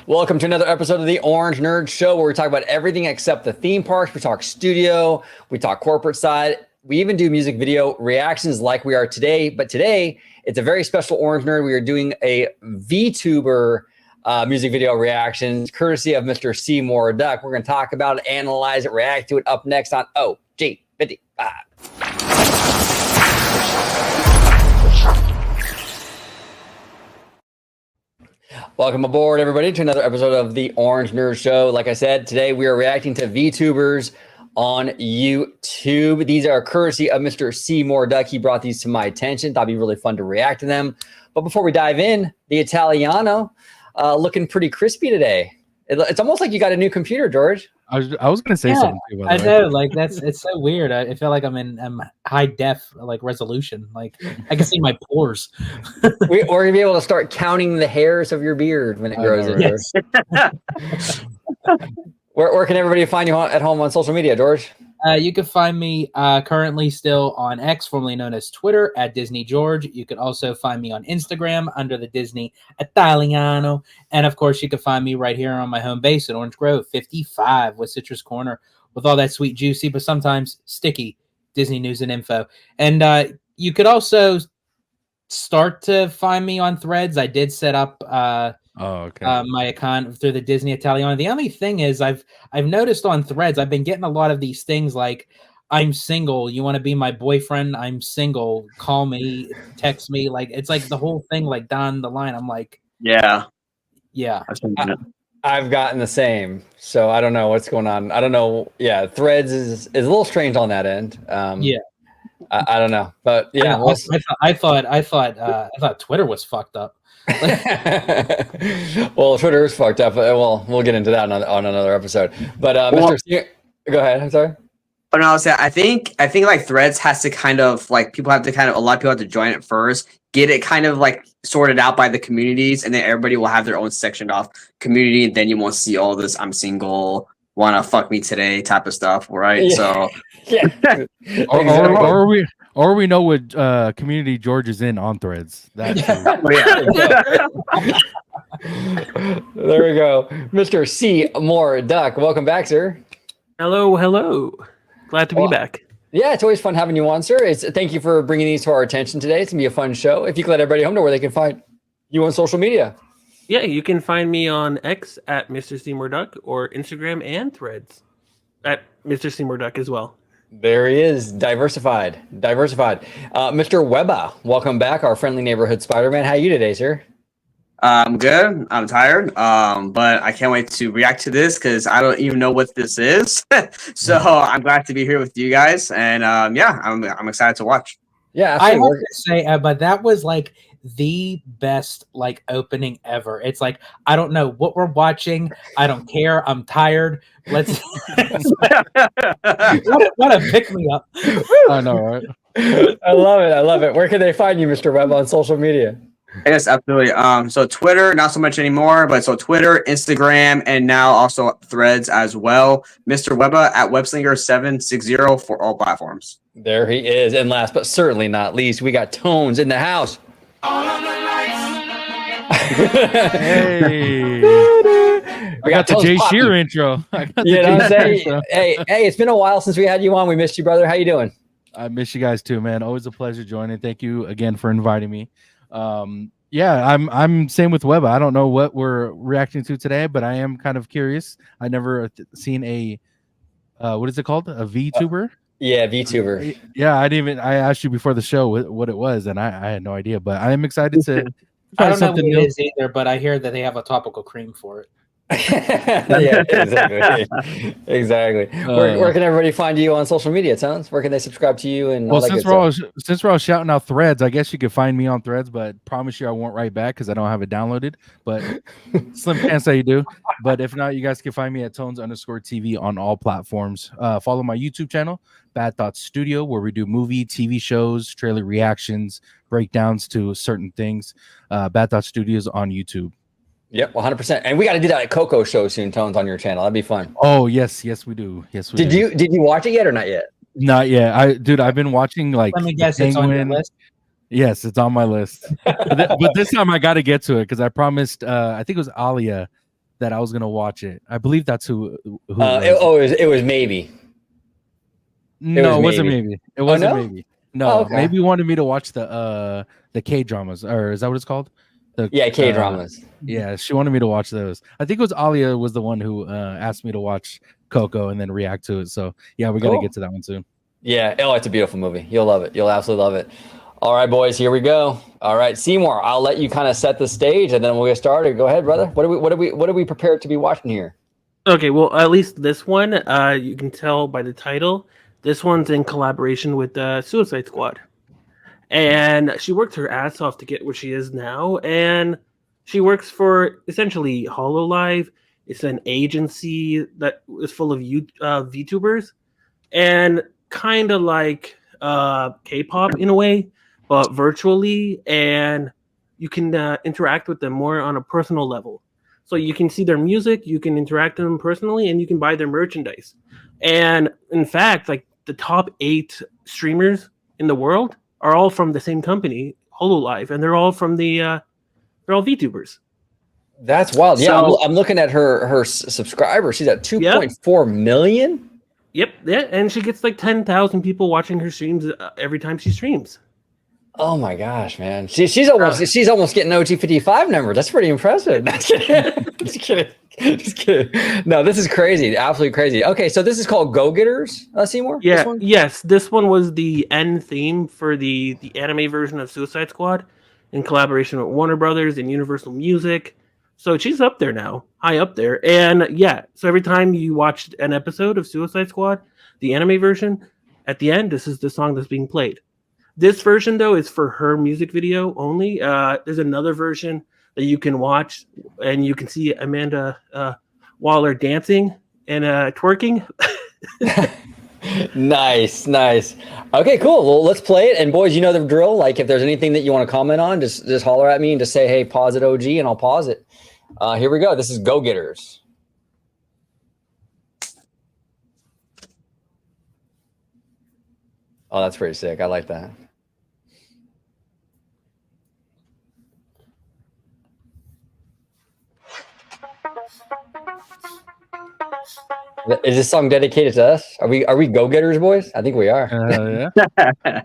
Welcome to another episode of the Orange Nerd Show, where we talk about everything except the theme parks. We talk studio, we talk corporate side. We even do music video reactions like we are today. But today, it's a very special Orange Nerd. We are doing a VTuber music video reactions, courtesy of Mr. Seymour Duck. We're going to talk about it, analyze it, react to it up next on OG55. Welcome aboard, everybody, to another episode of the Orange Nerd Show. Like I said, today we are reacting to VTubers on YouTube. These are courtesy of Mr. Seymour Duck. He brought these to my attention. Thought it'd be really fun to react to them. But before we dive in, the Italiano looking pretty crispy today. It's almost like you got a new computer, George. I was gonna say something too, by the way. Know, like it's so weird. I feel like I'm in high def resolution. Like I can see my pores. We're gonna be able to start counting the hairs of your beard when it grows. Yes. Where can everybody find you at home on social media, George? You can find me currently still on X, formerly known as Twitter, at Disney George. You can also find me on Instagram under the Disney Italiano. And, of course, you can find me right here on my home base at Orange Grove 55 with Citrus Corner with all that sweet, juicy, but sometimes sticky Disney news and info. And you could also start to find me on Threads. I did set up my account through the Disney Italiano. The only thing is I've noticed on Threads, I've been getting a lot of these things like, I'm single, you want to be my boyfriend, I'm single, call me, text me. Like, it's like the whole thing, like down the line. I'm like, yeah. I've gotten the same. So I don't know what's going on. I don't know. Yeah. Threads is a little strange on that end. Yeah. I don't know, but yeah. I thought Twitter was fucked up. Well, Twitter is fucked up. Well, we'll get into that on another episode. But Mr. Go ahead. I'm sorry. But no, I think like Threads has to kind of like a lot of people have to join it first, get it kind of like sorted out by the communities, and then everybody will have their own sectioned off community, and then you won't see all this "I'm single, wanna fuck me today" type of stuff, right? Yeah. So yeah. Or we know what community George is in on Threads. That's There we go. Mr. Seymour Duck. Welcome back, sir. Hello. Glad to be back. Yeah, it's always fun having you on, sir. Thank you for bringing these to our attention today. It's going to be a fun show. If you could let everybody home know where they can find you on social media. Yeah, you can find me on X at Mr. Seymour Duck or Instagram and Threads at Mr. Seymour Duck as well. There he is, diversified. Mr. Webba, welcome back, our friendly neighborhood Spider-Man. How are you today, sir? I'm good. I'm tired, but I can't wait to react to this because I don't even know what this is. So I'm glad to be here with you guys, and yeah, I'm excited to watch. Yeah, I have to say, but that was like the best like opening ever. It's like, I don't know what we're watching. I don't care. I'm tired. Let's what a pick me up. I know, right? I love it. Where can they find you, Mr. Webb, on social media? Yes, absolutely. So Twitter, not so much anymore, but so Twitter, Instagram, and now also Threads as well. Mr. Webba at Webslinger760 for all platforms. There he is. And last but certainly not least, we got Tonez in the house. Hey, I got the Jay Shear intro. Hey, it's been a while since we had you on. We missed you, brother. How you doing? I miss you guys too, man. Always a pleasure joining. Thank you again for inviting me. Yeah, I'm same with Webba. I don't know what we're reacting to today, but I am kind of curious. I never seen a what is it called? A VTuber? Yeah, VTuber. Yeah, I asked you before the show what it was, and I had no idea. But I am excited to. I don't know what it is either, but I hear that they have a topical cream for it. Yeah, exactly. Where can everybody find you on social media, Tonez? Where can they subscribe to you? And well, since we're all shouting out Threads, I guess you could find me on Threads, but promise you I won't write back because I don't have it downloaded. But slim chance that you do. But if not, you guys can find me at Tonez_TV on all platforms. Follow my YouTube channel, Bad Thoughts Studio, where we do movie, TV shows, trailer reactions, breakdowns to certain things. Bad Thoughts Studios on YouTube. Yep, 100%. And we got to do that at Coco show soon, Tonez, on your channel. That'd be fun. Oh, yes, we do. Yes, we do. Did you watch it yet or not yet? Not yet. I've been watching like. Let me guess, it's on your list. Yes, it's on my list. But this time I got to get to it because I promised. I think it was Alia that I was gonna watch it. I believe that's who it was. It was maybe. No, it wasn't maybe. maybe. It wasn't no? maybe. No, Oh, okay. maybe wanted me to watch the K dramas, or is that what it's called? The Yeah, K dramas. Yeah, she wanted me to watch those. I think it was Alia was the one who asked me to watch Coco and then react to it. So yeah, we're gonna Cool. get to that one soon. Yeah. Oh, it's a beautiful movie. You'll love it. You'll absolutely love it. All right, boys, here we go. All right, Seymour, I'll let you kind of set the stage and then we'll get started. Go ahead, brother. What are we prepared to be watching here? Okay, well, at least this one, you can tell by the title. This one's in collaboration with Suicide Squad. And she worked her ass off to get where she is now. And she works for essentially HoloLive. It's an agency that is full of VTubers. And kind of like K-pop in a way, but virtually. And you can interact with them more on a personal level. So you can see their music, you can interact with them personally, and you can buy their merchandise. And in fact, like the top 8 streamers in the world are all from the same company, HoloLive, and they're all from they're all VTubers. That's wild. Yeah, So- I'm looking at her subscribers. She's at 2.4 million. Yep, yeah, and she gets like 10,000 people watching her streams every time she streams. Oh my gosh, man. She's almost getting OG55 numbers. That's pretty impressive. Just kidding. Just kidding. No, this is crazy. Absolutely crazy. Okay, so this is called Go Getters, Seymour? Yeah, This one? yes, this one was the end theme for the anime version of Suicide Squad in collaboration with Warner Brothers and Universal Music. So she's up there now, high up there. And yeah, so every time you watch an episode of Suicide Squad, the anime version, at the end, this is the song that's being played. This version, though, is for her music video only. There's another version that you can watch, and you can see Amanda Waller dancing and twerking. Nice. Okay, cool. Well, let's play it. And boys, you know the drill. Like, if there's anything that you want to comment on, just holler at me and just say, hey, pause it, OG, and I'll pause it. Here we go. This is Go Getters. Oh, that's pretty sick. I like that. Is this song dedicated to us? Are we go-getters, boys? I think we are. Yeah.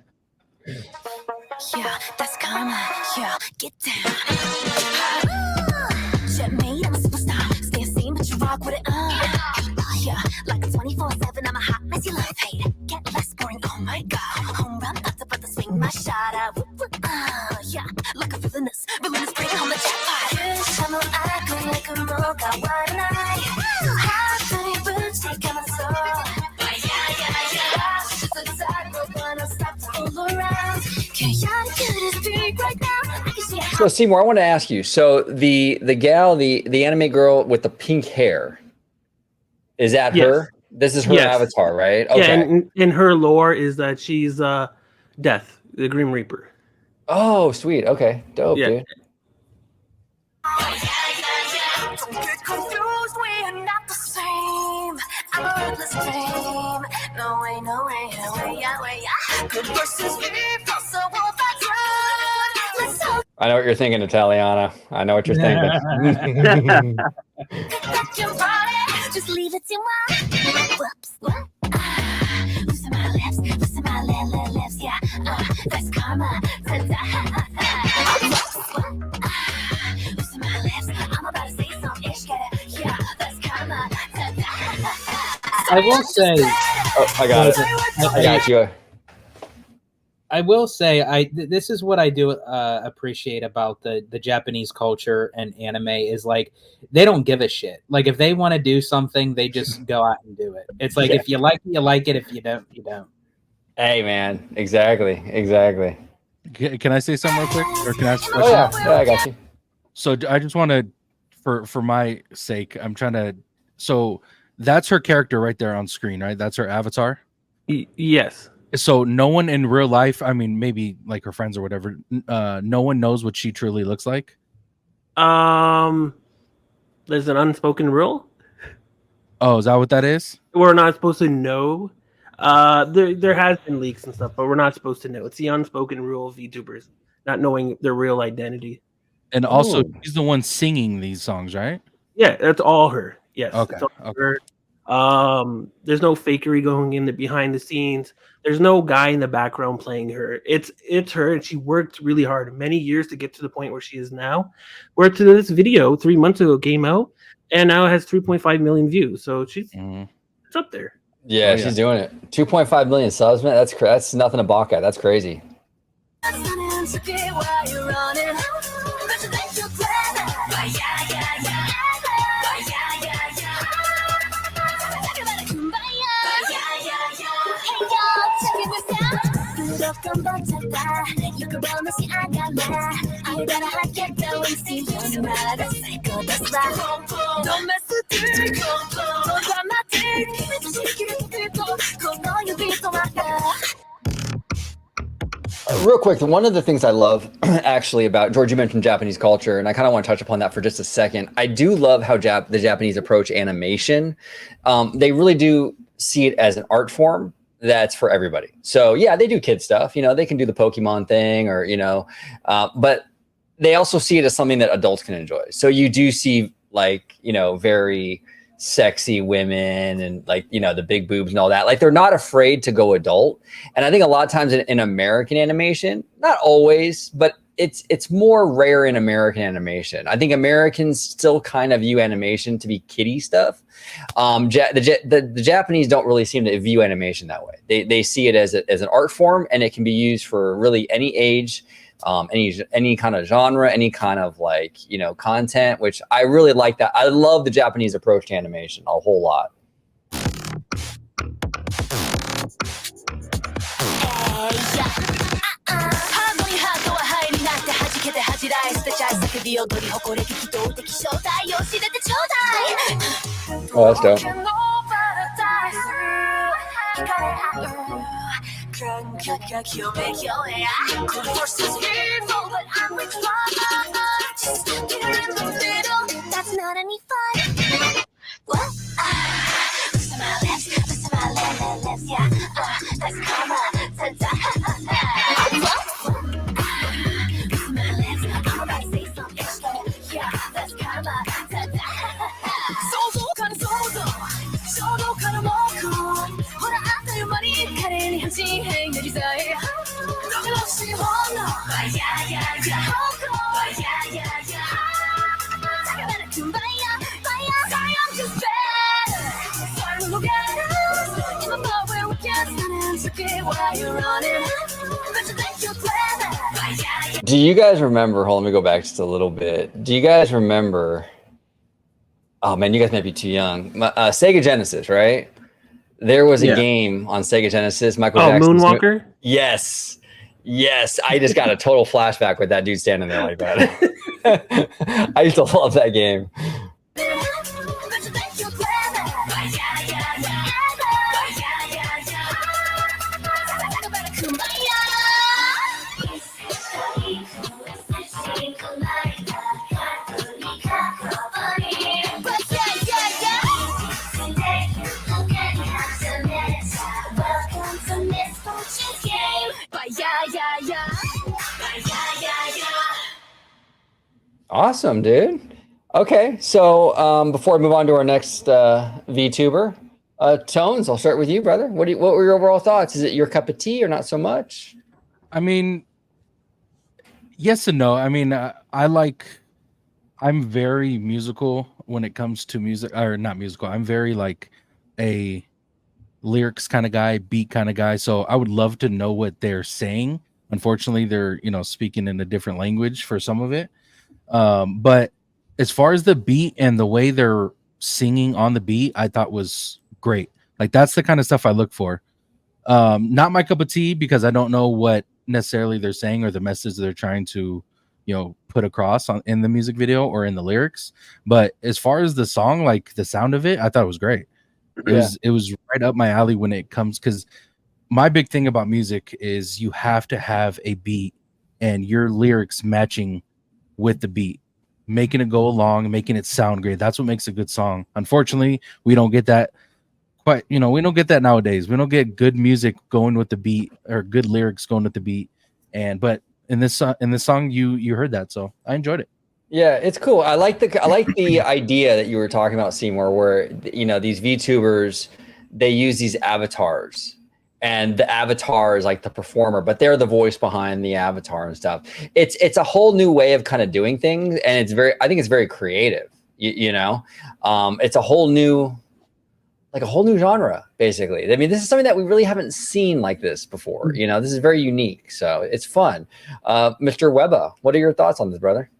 Yeah, that's karma. Yeah, get down. Checkmate, I'm a superstar. Stay the same, but you rock with it. Yeah, like a 24/7, I'm a hot mess you love. Hey, get less boring. Oh my god, home run, about to swing my shot out. Yeah, like a villainous bringing home the jackpot. I could make a rock out one night. How many birds take on my soul? So Seymour, I want to ask you. So the gal, the anime girl with the pink hair, is that Yes. her? This is her Yes. avatar, right? Okay. Yeah, and her lore is that she's Death, the Grim Reaper. Oh, sweet. Okay, dope, Yeah. dude. Don't get confused, we're not the same. I'm a ruthless flame. No way, way. Good versus evil, so we'll fight good. Let's hope I know what you're thinking, Italiano. I know what you're thinking. that your body, just leave it to my whoops. What? Loosen my lips, loosen my lips, yeah. That's karma. Loosen my lips, I'm about to say some ish, get it? Yeah, that's karma. I will say, Oh, I got it. I got you. I will say, this is what I do appreciate about the Japanese culture and anime is like they don't give a shit. Like if they want to do something, they just go out and do it. It's like if you like it, you like it. If you don't, you don't. Hey, man. Exactly. Can I say something real quick, or can I ask a Oh question? yeah, I got you. So I just want to, for my sake, I'm trying to. So that's her character right there on screen, right? That's her avatar. Yes. So no one in real life, I mean, maybe like her friends or whatever, no one knows what she truly looks like. There's an unspoken rule. Oh, is that what that is? We're not supposed to know. There has been leaks and stuff, but we're not supposed to know. It's the unspoken rule of VTubers, not knowing their real identity. And also, Ooh. she's the one singing these songs, right? Yeah, that's all her. Yes. Okay, It's all okay. her. There's no fakery going in the behind the scenes. There's no guy in the background playing her. It's her, and she worked really hard, many years to get to the point where she is now. Where to this video 3 months ago came out, and now it has 3.5 million views. So she's it's up there. Yeah, Oh, she's doing it. 2.5 million subs, man. That's nothing to balk at. That's crazy. Real quick, one of the things I love actually about George, you mentioned Japanese culture, and I kind of want to touch upon that for just a second. I do love how the Japanese approach animation. They really do see it as an art form that's for everybody. So yeah, they do kid stuff. You know, they can do the Pokemon thing, or but they also see it as something that adults can enjoy. So you do see very sexy women and the big boobs and all that. Like, they're not afraid to go adult. And I think a lot of times in American animation, not always, but it's more rare in American animation. I think Americans still kind of view animation to be kiddie stuff. The Japanese don't really seem to view animation that way. They see it as an art form, and it can be used for really any age, any kind of genre, any kind of content, which I really like that. I love the Japanese approach to animation a whole lot. Oh, that's dope. That's not any fun. What? Listen to my lips, yeah. That's karma. Listen to my lips, I'm about to say something extra. Yeah, that's karma. 소소 가는 소소, 쇼도 가는 먹고. 호라 아까의 말이 가는 현지행 내리사이. 너는 없이 혼나. 야야야, 호고. 야야야. 잠깐만 tumba야, fire. Sorry, I'm just bad. Sorry, look at us. In my bar where we can't stand and forget why you're running. But you think you're clever. Do you guys remember? Hold on, let me go back just a little bit. Do you guys remember? Oh man, you guys might be too young. Sega Genesis, right? There was a game on Sega Genesis. Michael Jackson's Moonwalker? Yes. I just got a total flashback with that dude standing there like that. I used to love that game. Awesome, dude. Okay, so before we move on to our next VTuber, Tonez, I'll start with you, brother. What were your overall thoughts? Is it your cup of tea or not so much? I mean, yes and no. I mean, I'm very musical when it comes to music, or not musical. I'm very like a lyrics kind of guy, beat kind of guy. So I would love to know what they're saying. Unfortunately, they're speaking in a different language for some of it. But as far as the beat and the way they're singing on the beat, I thought was great. Like, that's the kind of stuff I look for. Not my cup of tea, because I don't know what necessarily they're saying or the message they're trying to put across in the music video or in the lyrics. But as far as the song, like the sound of it, I thought it was great. It was right up my alley when it comes, because my big thing about music is you have to have a beat and your lyrics matching with the beat, making it go along, making it sound great. That's what makes a good song. Unfortunately, we don't get that quite, we don't get that nowadays. We don't get good music going with the beat, or good lyrics going with the beat. But in this song, you heard that, so I enjoyed it. Yeah, it's cool. I like the idea that you were talking about, Seymour, where these VTubers, they use these avatars, and the avatar is like the performer, but they're the voice behind the avatar and stuff. It's a whole new way of kind of doing things, and I think it's very creative. It's a whole new genre, basically. I mean, this is something that we really haven't seen like this before. This is very unique, so it's fun. Mr. Webba, what are your thoughts on this, brother?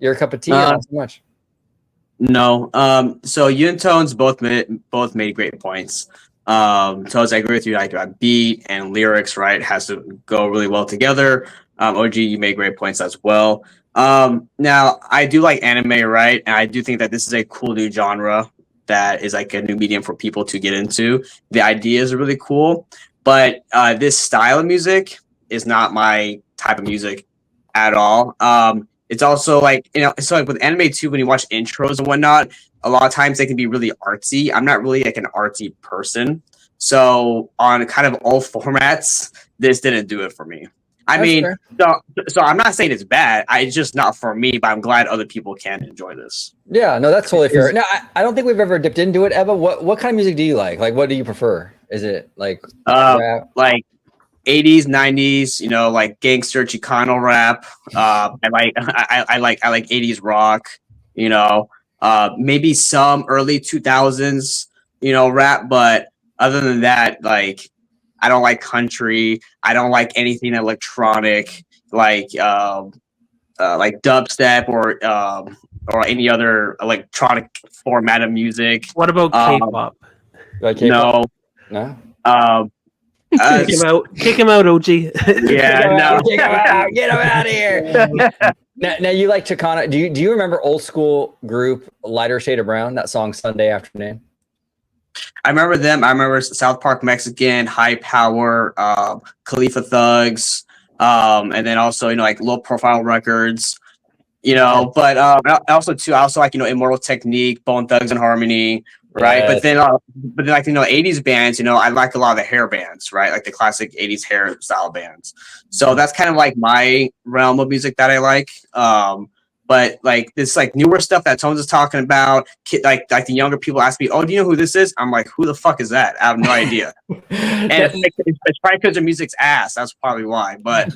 Your cup of tea, not so much. No. So you and Tones both made great points. Tones, I agree with you. Like beat and lyrics, right, has to go really well together. OG, you made great points as well. Now I do like anime, right, and I do think that this is a cool new genre that is like a new medium for people to get into. The ideas are really cool, but this style of music is not my type of music at all. It's also like, so like with anime too, when you watch intros and whatnot, a lot of times they can be really artsy. I'm not really like an artsy person. So on kind of all formats, this didn't do it for me. I mean, so I'm not saying it's bad. It's just not for me, but I'm glad other people can enjoy this. Yeah, no, that's totally fair. No, I don't think we've ever dipped into it, Eva. What kind of music do you like? Like, what do you prefer? Is it like rap? Like 80s, 90s, like gangster Chicano rap. I like 80s rock, maybe some early 2000s, rap, but other than that, like I don't like country. I don't like anything electronic, like dubstep or any other electronic format of music. What about K-pop? No. Kick him out, OG. Yeah, get him out of here. Now you like Chicano. Do you remember old school group Lighter Shade of Brown? That song Sunday Afternoon. I remember them. I remember South Park Mexican, High Power, Khalifa Thugs, and then also like Low Profile Records. But I also like Immortal Technique, Bone Thugs and Harmony, right? Yes. But then like 80s bands, I like a lot of the hair bands, right? Like the classic 80s hair style bands. So that's kind of like my realm of music that I like. But like this like newer stuff that Tones is talking about, like the younger people ask me, "Oh, do you know who this is?" I'm like, "Who the fuck is that?" I have no idea. And it's probably because the music's ass. That's probably why. But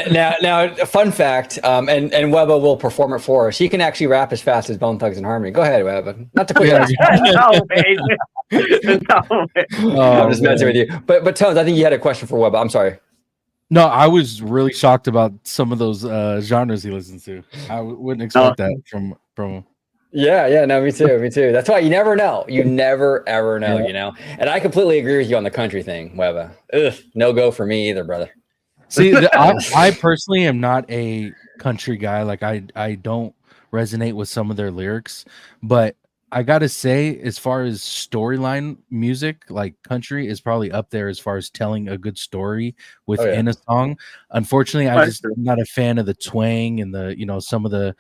now, fun fact, and Webba will perform it for us. He can actually rap as fast as Bone Thugs and Harmony. Go ahead, Webba. Not to put you on. I'm just messing with you. But Tones, I think you had a question for Webba. I'm sorry. No, I was really shocked about some of those genres he listens to. I wouldn't expect that from him. Yeah, no, me too. That's why you never know. You never ever know, And I completely agree with you on the country thing, Webba. No go for me either, brother. See, I personally am not a country guy. Like I don't resonate with some of their lyrics, but I gotta say, as far as storyline music, like country is probably up there as far as telling a good story within a song. Unfortunately, I'm not a fan of the twang and the some of the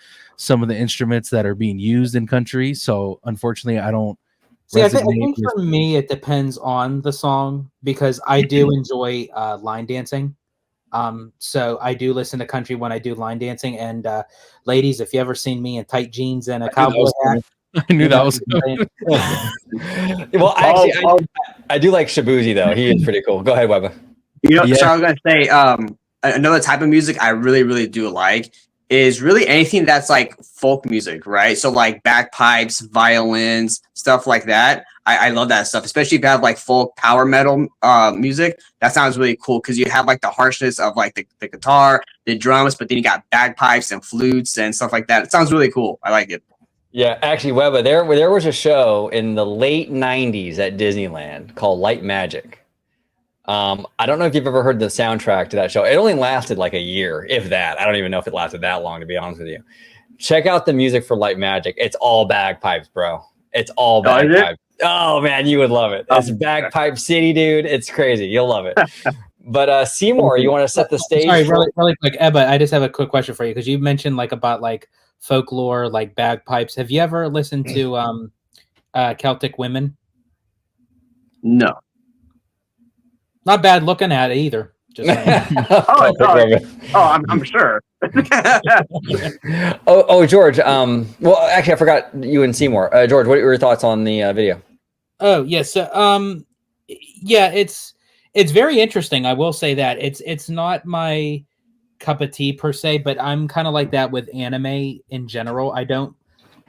instruments that are being used in country. So unfortunately, I don't. See, I think for me it depends on the song because I do enjoy line dancing. So I do listen to country when I do line dancing. And ladies, if you ever seen me in tight jeans and a cowboy hat. I knew that was well, actually, I do like Shabuzi though. He is pretty cool. Go ahead, Webba. So I was gonna say another type of music I really, really do like is really anything that's like folk music, right? So like bagpipes, violins, stuff like that. I love that stuff, especially if you have like folk power metal music. That sounds really cool because you have like the harshness of like the guitar, the drums, but then you got bagpipes and flutes and stuff like that. It sounds really cool. I like it. Yeah, actually, Webba, there was a show in the late 90s at Disneyland called Light Magic. I don't know if you've ever heard the soundtrack to that show. It only lasted like a year, if that. I don't even know if it lasted that long, to be honest with you. Check out the music for Light Magic. It's all bagpipes, bro. It's all bagpipes. Oh, man, you would love it. It's bagpipe city, dude. It's crazy. You'll love it. But Seymour, you want to set the stage? Sorry, really quick, Ebba, I just have a quick question for you because you mentioned like about like folklore, like bagpipes. Have you ever listened to Celtic Women? No. Not bad looking at it either. Just saying. I'm sure. George. Well, actually, I forgot you and Seymour. George, what are your thoughts on the video? Oh yes, yeah, it's very interesting. I will say that it's not my cup of tea per se, but I'm kind of like that with anime in general. I don't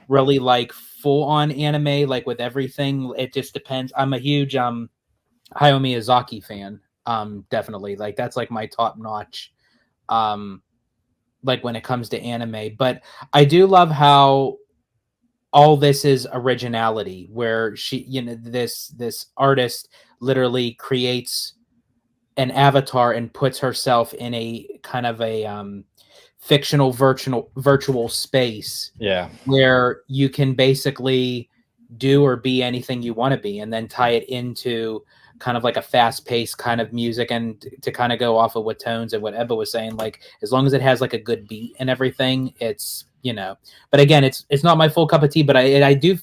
really like full on anime, like with everything. It just depends. I'm a huge Hayao Miyazaki fan. Definitely, like that's like my top notch. Like when it comes to anime, but I do love how all this is originality, where this artist literally creates an avatar and puts herself in a kind of a fictional virtual space, where you can basically do or be anything you want to be, and then tie it into kind of like a fast-paced kind of music. And to kind of go off of what Tonez and what Ebba was saying, like as long as it has like a good beat and everything, it's but again, it's not my full cup of tea, but I do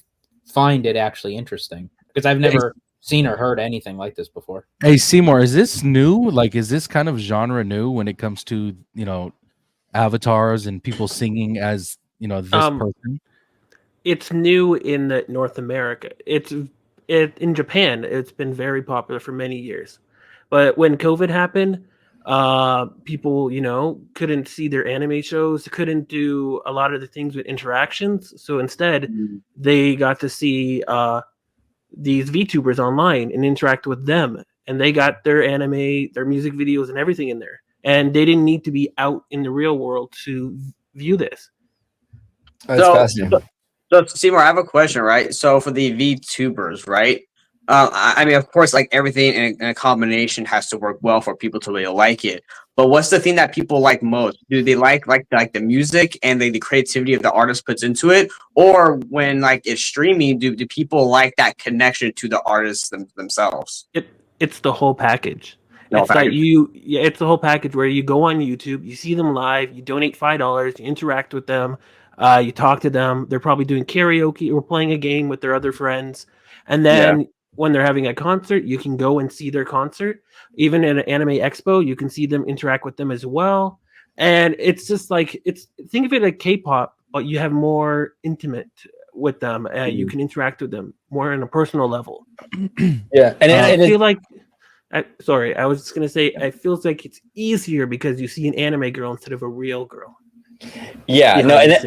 find it actually interesting because I've never seen or heard anything like this before. Hey Seymour, is this new? Like, is this kind of genre new when it comes to avatars and people singing as this person? It's new in North America. In Japan, it's been very popular for many years, but when COVID happened, people couldn't see their anime shows, couldn't do a lot of the things with interactions, so instead they got to see these VTubers online and interact with them, and they got their anime, their music videos and everything in there, and they didn't need to be out in the real world to view this. That's fascinating. So Seymour, I have a question, right? So for the VTubers, right? I mean, of course, like everything in a combination has to work well for people to really like it. But what's the thing that people like most? Do they like the music and the creativity of the artist puts into it, or when like it's streaming, do people like that connection to the artists themselves? It's the whole package. It's the whole package where you go on YouTube, you see them live, you donate $5, you interact with them, you talk to them. They're probably doing karaoke or playing a game with their other friends, and then when they're having a concert, you can go and see their concert. Even in an anime expo, you can see them, interact with them as well. And it's just like, think of it like K-pop, but you have more intimate with them. You can interact with them more on a personal level. Yeah. And I feel like, sorry, I was just going to say, it feels like it's easier because you see an anime girl instead of a real girl. Yeah, that's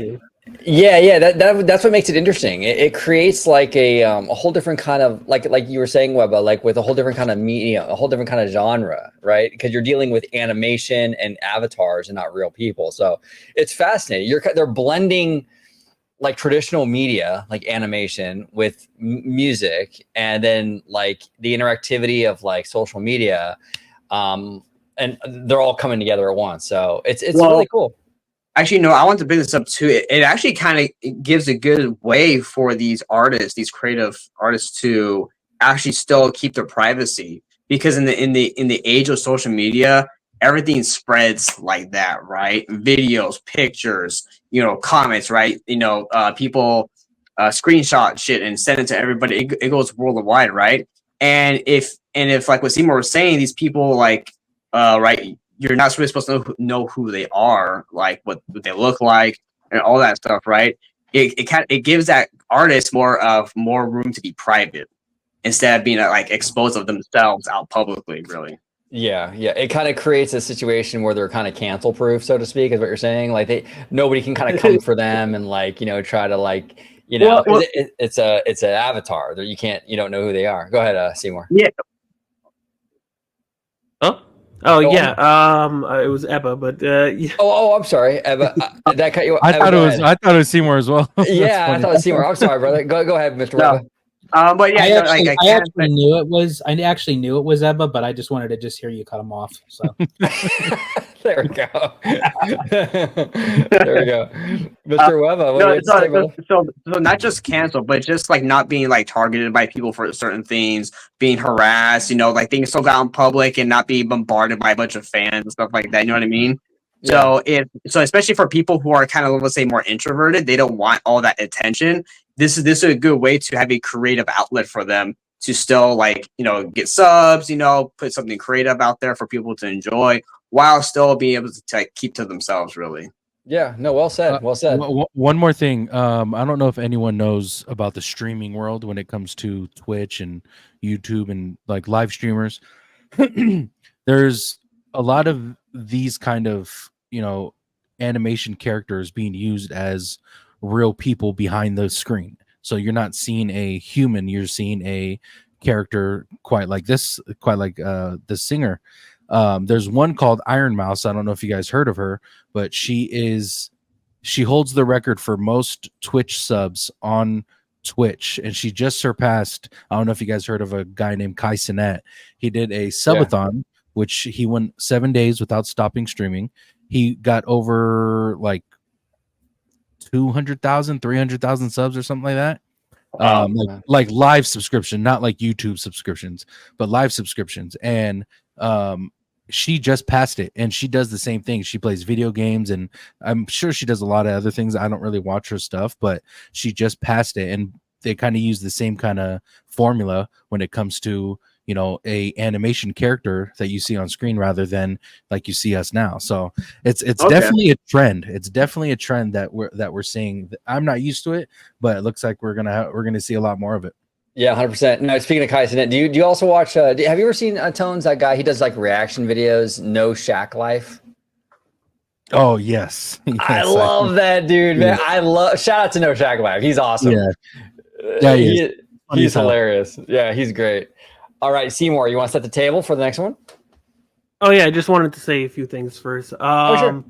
what makes it interesting. It creates like a whole different kind of like you were saying, Webba, like with a whole different kind of media, a whole different kind of genre, right? Because you're dealing with animation and avatars and not real people. So it's fascinating. They're blending like traditional media, like animation, with music, and then like the interactivity of like social media, and they're all coming together at once. So it's really cool. Actually, no, I want to bring this up too. It actually kind of gives a good way for these artists, these creative artists, to actually still keep their privacy, because in the age of social media, everything spreads like that, right? Videos, pictures, comments, right? People screenshot shit and send it to everybody. It goes worldwide, right? And if like what Seymour was saying, these people like right. You're not really supposed to know who they are, like what they look like, and all that stuff, right? It gives that artist more room to be private instead of being like exposed of themselves out publicly, really. Yeah. It kind of creates a situation where they're kind of cancel proof, so to speak, is what you're saying. Like nobody can kind of come for them and like try to like it's an avatar that you don't know who they are. Go ahead, Seymour. Yeah. Huh? Oh yeah, it was Ebba, but yeah. Oh, I'm sorry, Ebba. That cut you. I thought it was Seymour as well. Yeah, I thought it was Seymour. I'm sorry, brother. Go ahead, Mr. Webba. But yeah, I actually knew it was. I actually knew it was Ebba, but I just wanted to hear you cut him off. So there we go. There we go, Mr. Webba. What do you say, brother? So not just cancel, but just like not being like targeted by people for certain things, being harassed, like things so out in public and not being bombarded by a bunch of fans and stuff like that. You know what I mean? Yeah. So especially for people who are kind of, let's say, more introverted, they don't want all that attention. This is a good way to have a creative outlet for them to still like, you know, get subs, you know, put something creative out there for people to enjoy while still being able to like, keep to themselves, really. Yeah, no, well said. Well said. One more thing. I don't know if anyone knows about the streaming world when it comes to Twitch and YouTube and like live streamers. There's a lot of these kind of, you know, animation characters being used as real people behind the screen. So you're not seeing a human, you're seeing a character quite like this singer. There's one called Iron Mouse. I don't know if you guys heard of her, but she holds the record for most Twitch subs on Twitch, and she just surpassed, I don't know if you guys heard of a guy named Kai Cenat. He did a subathon, which he went 7 days without stopping streaming. He got over like 200,000, 300,000 subs or something like that. Like live subscription, not like YouTube subscriptions, but live subscriptions. And she just passed it, and she does the same thing. She plays video games, and I'm sure she does a lot of other things. I don't really watch her stuff, but she just passed it, and they kind of use the same kind of formula when it comes to, you know, a animation character that you see on screen rather than like you see us now. So it's definitely a trend. It's definitely a trend that we're seeing. I'm not used to it, but it looks like we're gonna see a lot more of it. Yeah, 100%. No, speaking of Kai Cenat, do you also watch? Have you ever seen Tonez, that guy? He does like reaction videos. No Shack Life. Oh yes, I love that dude, man. Shout out to No Shack Life. He's awesome. Yeah, he's hilarious. Yeah, he's great. All right, Seymour, you want to set the table for the next one? Oh yeah, I just wanted to say a few things first. Sure.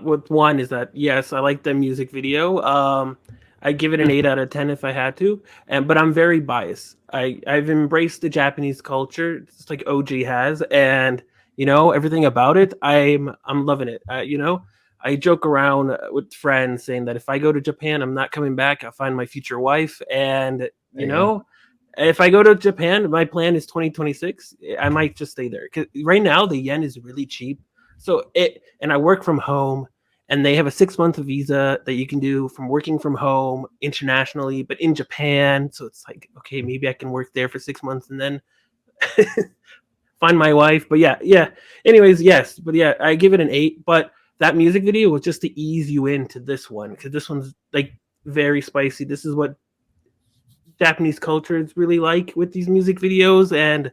With one is that yes, I like the music video. I give it an 8 out of 10 if I had to, but I'm very biased. I've embraced the Japanese culture, just like OG has, and you know everything about it. I'm loving it. You know, I joke around with friends saying that if I go to Japan, I'm not coming back. I'll find my future wife, and you know. If I go to Japan, my plan is 2026. I might just stay there because right now the yen is really cheap. And I work from home, and they have a 6-month visa that you can do from working from home internationally, but in Japan. So it's like, okay, maybe I can work there for 6 months and then find my wife. But yeah. Anyways, yes, but yeah, I give it an 8. But that music video was just to ease you into this one because this one's like very spicy. This is what Japanese culture is really like with these music videos, and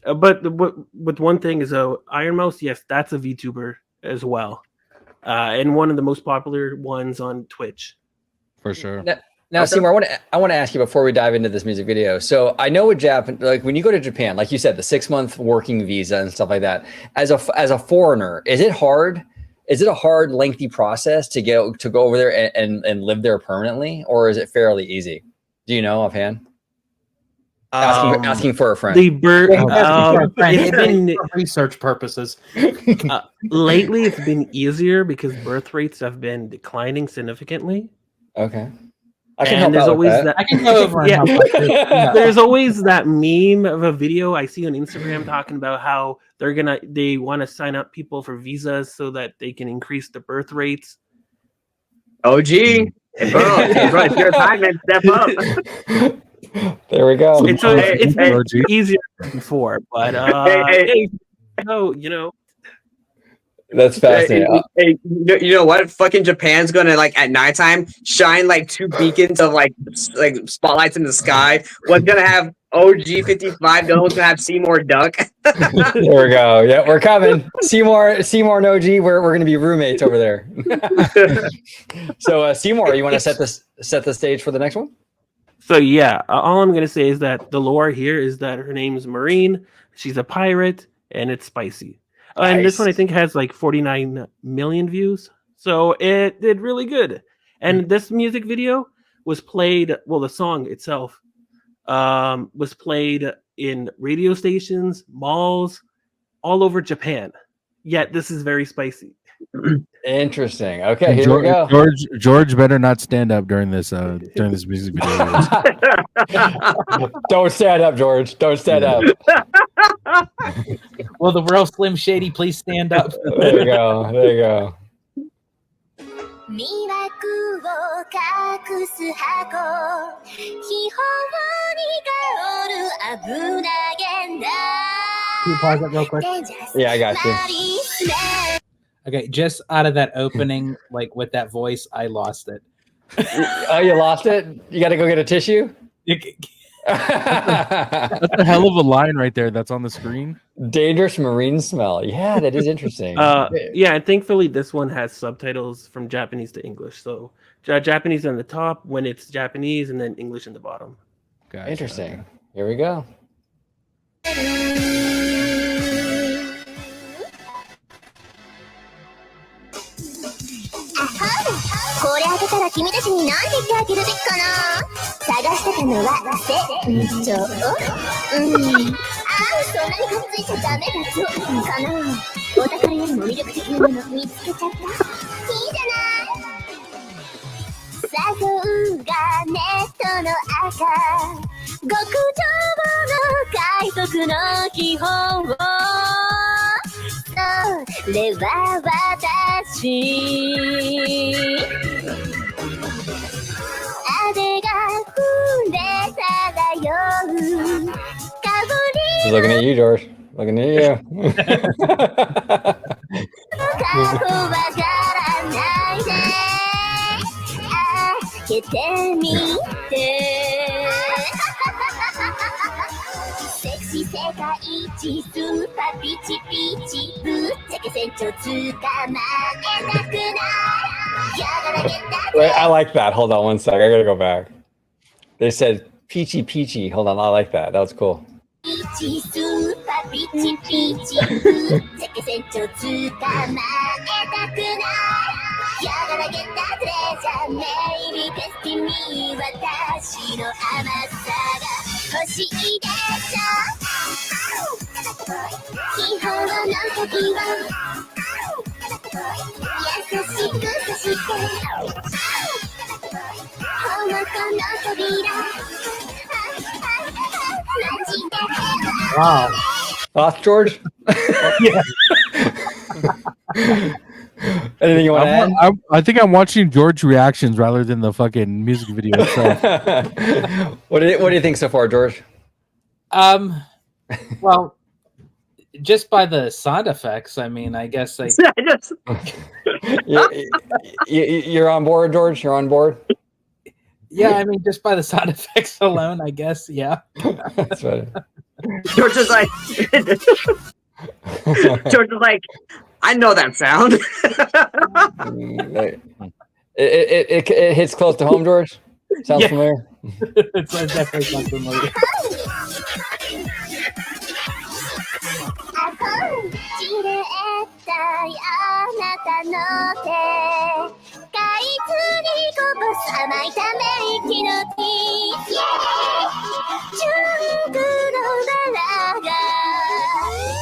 but one thing is Iron Mouse, yes, that's a VTuber as well, and one of the most popular ones on Twitch for sure. Now, Seymour, I want to ask you before we dive into this music video. So I know with Japan, like when you go to Japan, like you said, the 6-month working visa and stuff like that. As a foreigner, is it hard? Is it a hard, lengthy process to go over there and live there permanently, or is it fairly easy? Do you know offhand? Asking for a friend. It's been research purposes. Lately, it's been easier because birth rates have been declining significantly. Okay. I can help out with that. I can go over. There's always that meme of a video I see on Instagram talking about how they want to sign up people for visas so that they can increase the birth rates. OG, bro, it's your time and step up. There we go. It's easier than before, but you know. That's fascinating. Hey, you know what? Fucking Japan's gonna like at nighttime shine like 2 beacons of like spotlights in the sky. One's gonna have OG55. The other one's gonna have Seymour Duck. There we go. Yeah, we're coming. Seymour and OG. We're gonna be roommates over there. So Seymour, you want to set the stage for the next one? So yeah, all I'm gonna say is that the lore here is that her name's Marine. She's a pirate, and it's spicy. Nice. And this one I think has like 49 million views, so it did really good. And this music video was played. Well, the song itself was played in radio stations, malls, all over Japan. Yet this is very spicy. Interesting. Okay, here we go. George better not stand up during this music video. Don't stand up, George. Don't stand up. Will the real Slim Shady please stand up? There you go. There you go. 隠す箱秘宝に香る危なげだ Can you pause it real quick? Yeah, I got you. Okay, just out of that opening, like with that voice, I lost it. Oh, you lost it? You got to go get a tissue? That's a hell of a line right there that's on the screen. Dangerous marine smell. Yeah, that is interesting. Yeah, and thankfully this one has subtitles from Japanese to English. So Japanese on the top when it's Japanese, and then English in the bottom. Gotcha. Interesting. Here we go. これ開けたら君たちに何て言ってあげるべきかな探してたのは船長ああ、そんなにかっついちゃダメだぞかなお宝よりも魅力的なもの見つけちゃったいいじゃない誘うがネットの赤極上の海賊の基本をそれは私雨が降れ漂う香 She's looking at you, George. Looking at you. 開けてみてセクシー世界一スーパーピチピチぶっちゃけ船長捕まえたくないやがらげた Wait, I like that. Hold on one sec. I gotta go back. They said peachy peachy. Hold on, I like that. That was cool. ピチスーパーピチピチぶっちゃけ船長捕まえたくないやがらげたトレジャーメイビーベスティミー私の甘さが欲しいでしょ基本の時は優しくさしてほのこの扉 Wow. Lost, George? Yeah. Anything you want to add? I think I'm watching George reactions rather than the fucking music video itself. What do you think so far, George? Well, just by the sound effects, I mean, I guess like You're on board, George? You're on board? yeah, I mean, just by the sound effects alone, I guess, yeah. That's right. George is like, I know that sound. It hits close to home, George. Sounds Yeah. familiar. It's definitely something familiar. ちれったいあなたの手かいつにこぼす甘いため息のティー純駆のバラが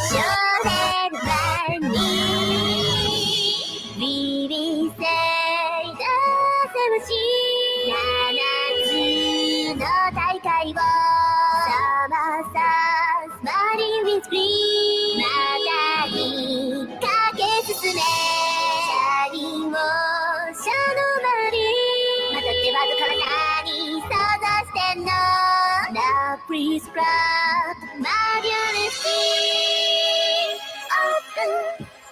少年前にビビせいだせわし7つの大会をサマーサースマリンウィズグリーンまたに駆け進め車輪を車の周りまたってわずかな何想像してんの Now please grab my beauty Open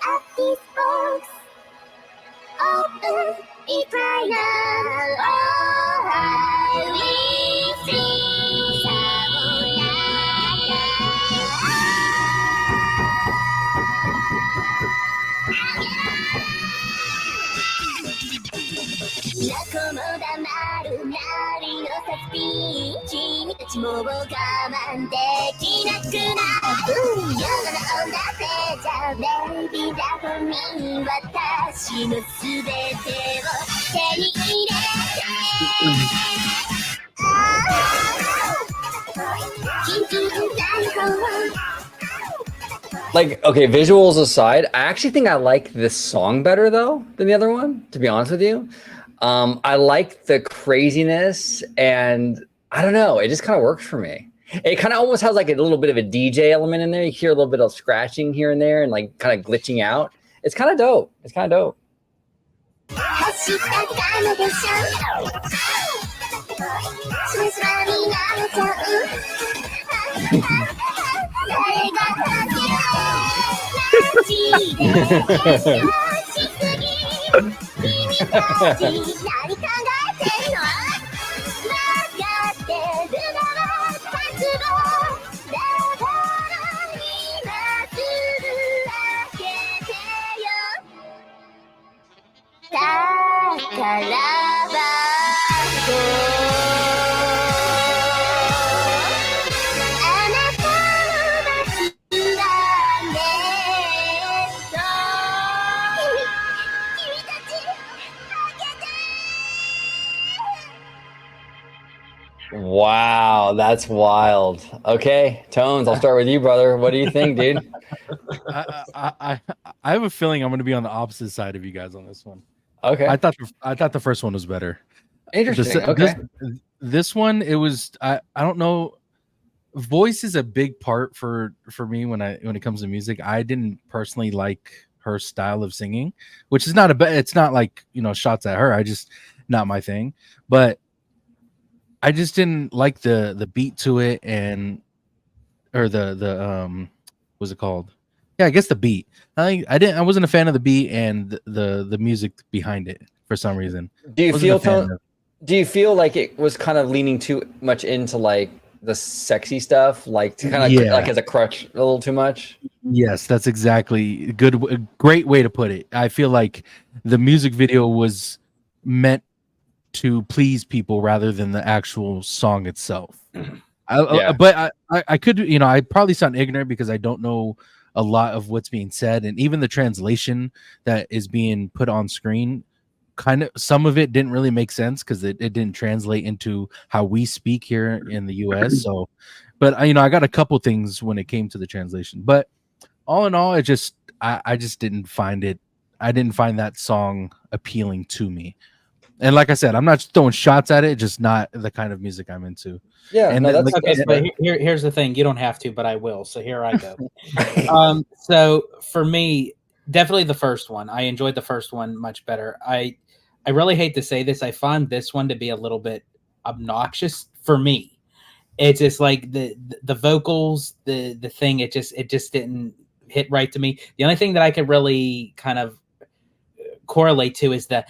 up this box Open it right now Oh I will see なこも黙るなりのサスピン君たちも我慢できなくなる You're gonna own that pleasure baby that for me 私のすべてを手に入れて緊急逮捕 Like, okay, visuals aside, I actually think I like this song better though than the other one, to be honest with you. I like the craziness and I don't know, it just kind of works for me. It kind of almost has like a little bit of a DJ element in there. You hear a little bit of scratching here and there and like kind of glitching out. It's kind of dope. It's kind of dope. Wow, that's wild. Okay, Tones, I'll start with you, brother. What do you think, dude? I have a feeling I'm going to be on the opposite side of you guys on this one. Okay, I thought the first one was better. interesting. Okay, This one, it was I don't know. Voice is a big part for me when it comes to music. I didn't personally like her style of singing, which is not it's not like, shots at her. I just not my thing. But I just didn't like the beat to it or the what's it called? Yeah, I guess the beat. I wasn't a fan of the beat and the music behind it for some reason. do you Wasn't a fan feel of- do you feel like it was kind of leaning too much into like the sexy stuff, like to kind of Yeah. like as a crutch a little too much? Yes, that's exactly a great way to put it. I feel like the music video was meant to please people rather than the actual song itself. Yeah. But I could, I probably sound ignorant because I don't know a lot of what's being said, and even the translation that is being put on screen, kind of some of it didn't really make sense because it didn't translate into how we speak here in the US. So, but I got a couple things when it came to the translation, but all in all, I just didn't find it. I didn't find that song appealing to me. And like I said, I'm not throwing shots at it, just not the kind of music I'm into. Yeah, And no, then, that's like, Okay, that's but fair. here's the thing. You don't have to, but I will. So here I go. So for me, definitely the first one. I enjoyed the first one much better. I really hate to say this. I find this one to be a little bit obnoxious for me. It's just like the vocals, the thing. It just didn't hit right to me. The only thing that I could really kind of correlate to is the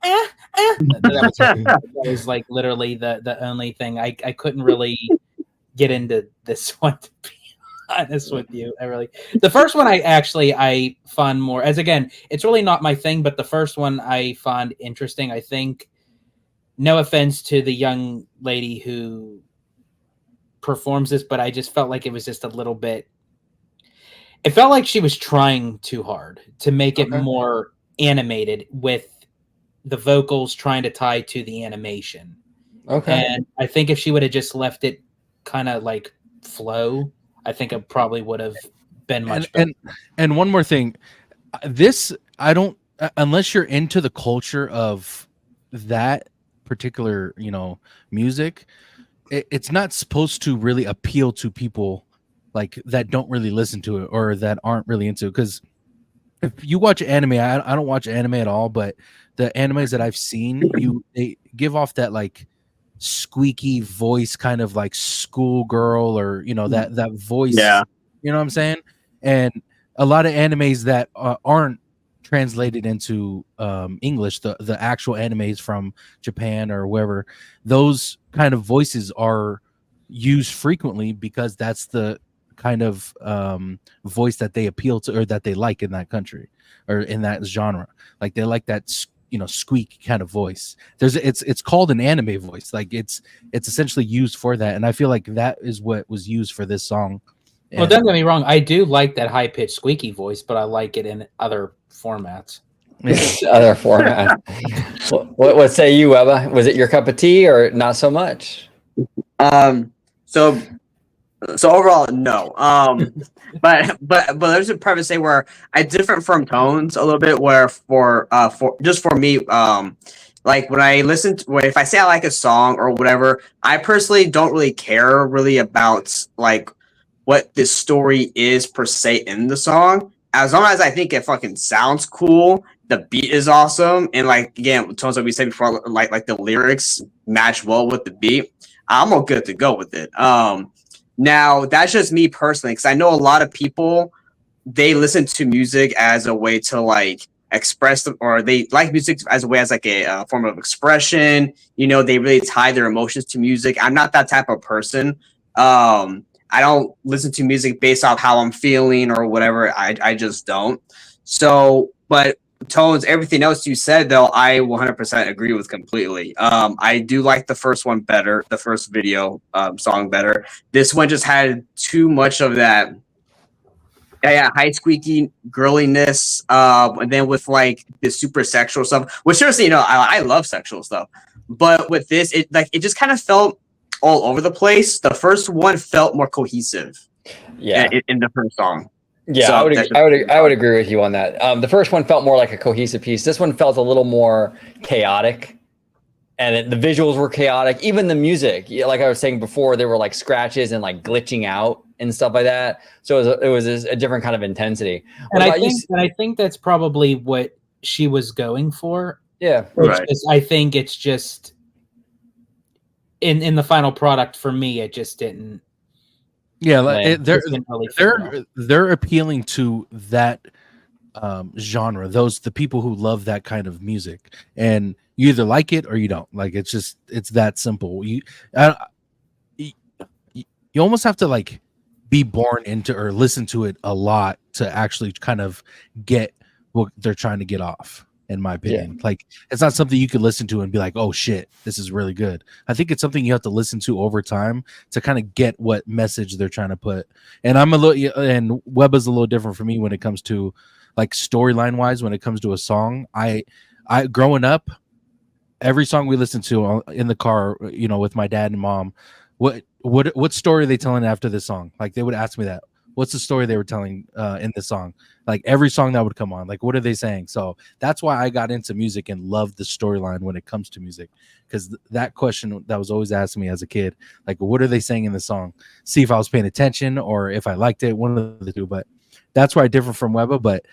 that was like literally the only thing I couldn't really get into this one, to be honest with you. The first one I find more, as again, it's really not my thing, but the first one I find interesting. I think, no offense to the young lady who performs this, but I just felt like it was just a little bit, it felt like she was trying too hard to make it more animated with the vocals trying to tie to the animation. Okay. And I think if she would have just left it kind of like flow, I think it probably would have been much better. And one more thing, this I don't unless you're into the culture of that particular music, it's not supposed to really appeal to people like that don't really listen to it or that aren't really into it. Because if you watch anime, I don't watch anime at all, but the animes that I've seen, they give off that like squeaky voice, kind of like schoolgirl, or that voice. Yeah. You know what I'm saying? And a lot of animes that aren't translated into English, the actual animes from Japan or wherever, those kind of voices are used frequently because that's the kind of voice that they appeal to or that they like in that country or in that genre. Like they like that squeak kind of voice. It's called an anime voice. Like it's essentially used for that, and I feel like that is what was used for this song. Well, don't get me wrong, I do like that high pitched squeaky voice, but I like it in other formats. Other format. What say you, Webba? Was it your cup of tea or not so much? So overall, no. But there's a preface say where I different from Tones a little bit. Where for me, like when I listen to, if I say I like a song or whatever, I personally don't really care really about like what the story is per se in the song. As long as I think it fucking sounds cool the beat is awesome, and like again, Tonez, like we said before, like the lyrics match well with the beat, I'm all good to go with it. Now that's just me personally, because I know a lot of people, they listen to music as a way to like express them, or they like music as a way, as like a form of expression. You know, they really tie their emotions to music. I'm not that type of person. I don't listen to music based off how I'm feeling or whatever. I just don't. So, but Tones, everything else you said though, I 100% agree with completely. I do like the first one better, the first video song better. This one just had too much of that, yeah, high squeaky girliness, and then with like the super sexual stuff. Which seriously, you know, I love sexual stuff, but with this, it just kind of felt all over the place. The first one felt more cohesive. Yeah, in the first song. Yeah, So I would agree with you on that. The first one felt more like a cohesive piece. This one felt a little more chaotic, and the visuals were chaotic. Even the music, like I was saying before, there were like scratches and like glitching out and stuff like that. So it was a different kind of intensity. And I think that's probably what she was going for. Yeah, right. I think it's just in the final product for me, it just didn't. Yeah, they're appealing to that genre. The people who love that kind of music, and you either like it or you don't. Like it's that simple. You almost have to like be born into or listen to it a lot to actually kind of get what they're trying to get off. In my opinion, like it's not something you could listen to and be like, oh shit, this is really good. I think it's something you have to listen to over time to kind of get what message they're trying to put. And and Web is a little different for me when it comes to like storyline wise. When it comes to a song, I growing up, every song we listened to in the car, you know, with my dad and mom, what story are they telling after this song? Like they would ask me that. What's the story they were telling in this song? Like every song that would come on, like what are they saying? So that's why I got into music and loved the storyline when it comes to music, because that question that was always asked me as a kid, like what are they saying in the song? See if I was paying attention or if I liked it, one of the two. But that's why I differ from Webba. But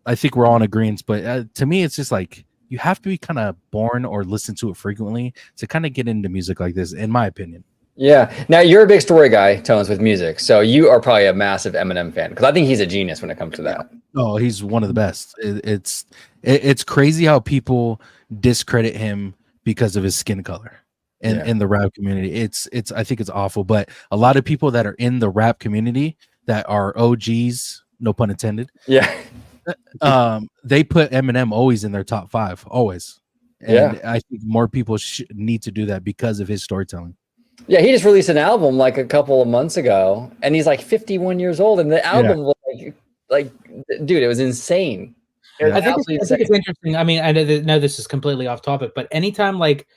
I think we're all in agreement. But to me, it's just like you have to be kind of born or listen to it frequently to kind of get into music like this, in my opinion. Yeah. Now you're a big story guy, Tones, with music, so you are probably a massive Eminem fan because I think he's a genius when it comes to that. Oh, he's one of the best. It's crazy how people discredit him because of his skin color in the rap community. It's I think it's awful. But a lot of people that are in the rap community that are OGs, no pun intended. Yeah. They put Eminem always in their top 5, always. And I think more people need to do that because of his storytelling. Yeah, he just released an album like a couple of months ago, and he's like 51 years old, and the album was like, dude, it was insane. I think it's interesting. I mean, I know this is completely off topic, but anytime like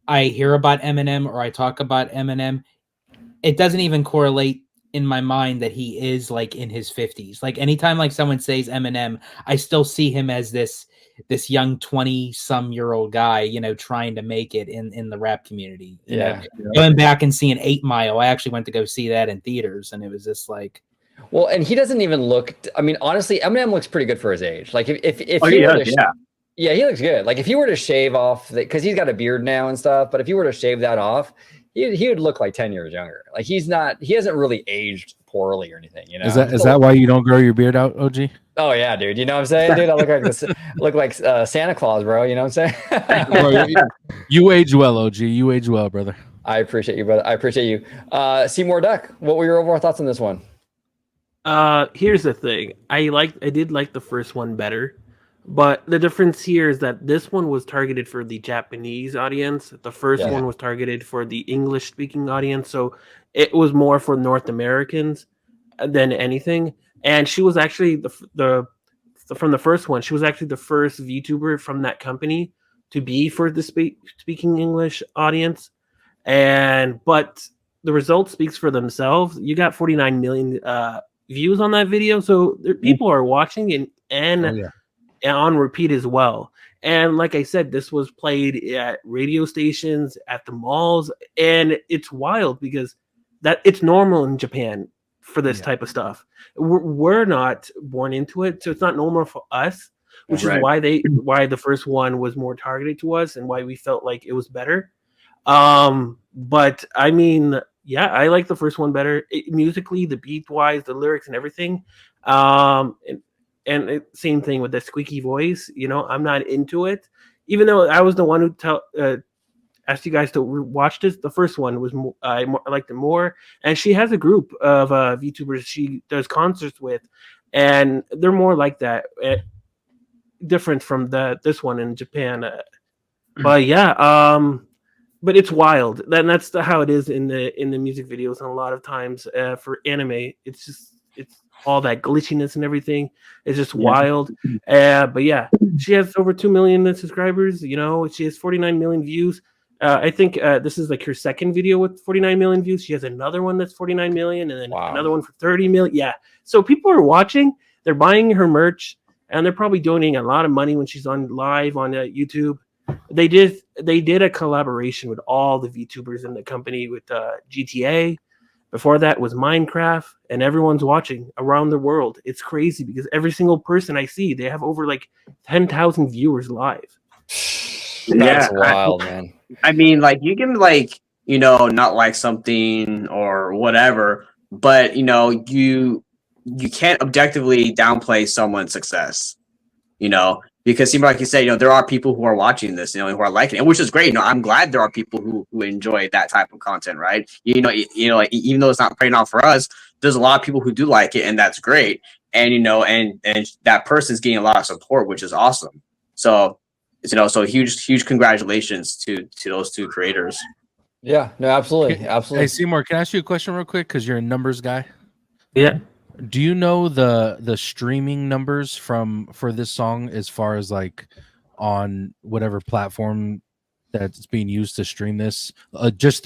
I hear about Eminem or I talk about Eminem, it doesn't even correlate in my mind that he is like in his 50s. Like anytime like someone says Eminem, I still see him as this young 20-some-year-old guy, you know, trying to make it in the rap community. You know? Going back and seeing 8 Mile, I actually went to go see that in theaters, and it was just like, well, and he doesn't even look. I mean, honestly, Eminem looks pretty good for his age. Like if he he looks good. Like if he were to shave off, because he's got a beard now and stuff, but if he were to shave that off, he would look like 10 years younger. Like he hasn't really aged poorly or anything, you know. Is that why you don't grow your beard out, OG? Oh yeah, dude. You know what I'm saying, dude? I look like Santa Claus, bro. You know what I'm saying? Bro, you age well, OG. You age well, brother. I appreciate you, brother. I appreciate you. Seymour Duck, what were your overall thoughts on this one? Here's the thing. I did like the first one better, but the difference here is that this one was targeted for the Japanese audience. The first one was targeted for the English-speaking audience, so it was more for North Americans than anything. And she was actually from the first one. She was actually the first VTuber from that company to be for the speaking English audience. But the results speaks for themselves. You got 49 million views on that video, so people are watching and on repeat as well. And like I said, this was played at radio stations, at the malls, and it's wild because it's normal in Japan for this type of stuff. We're not born into it, so it's not normal for us. which Right. is why the first one was more targeted to us and why we felt like it was better. But I mean, yeah, I like the first one better. Musically, the beat wise, the lyrics and everything. Same thing with the squeaky voice. You know, I'm not into it, even though I was the one who asked you guys to watch this. The first one was I liked it more, and she has a group of VTubers she does concerts with, and they're more like that, different from this one in Japan. But yeah, but it's wild. That's how it is in the music videos, and a lot of times for anime, it's all that glitchiness and everything. It's just wild. But yeah, she has over 2 million subscribers. You know, she has 49 million views. I think this is like her second video with 49 million views. She has another one that's 49 million, and then another one for 30 million. Yeah, so people are watching. They're buying her merch, and they're probably donating a lot of money when she's on live on YouTube. They did a collaboration with all the VTubers in the company with GTA. Before that was Minecraft, and everyone's watching around the world. It's crazy because every single person I see, they have over like 10,000 viewers live. That's wild, man. I mean, like, you can, like, you know, not like something or whatever, but, you know, you can't objectively downplay someone's success, you know, because like you said, you know, there are people who are watching this, you know, who are liking it, which is great. You know, I'm glad there are people who enjoy that type of content, right? You know, like, even though it's not paying off for us, there's a lot of people who do like it, and that's great. And, you know, and that person's getting a lot of support, which is awesome. So, you know, so huge congratulations to those two creators. Yeah, no, absolutely. Hey, Seymour, can I ask you a question real quick? Because you're a numbers guy. Yeah. Do you know the streaming numbers for this song as far as like on whatever platform that's being used to stream this? Just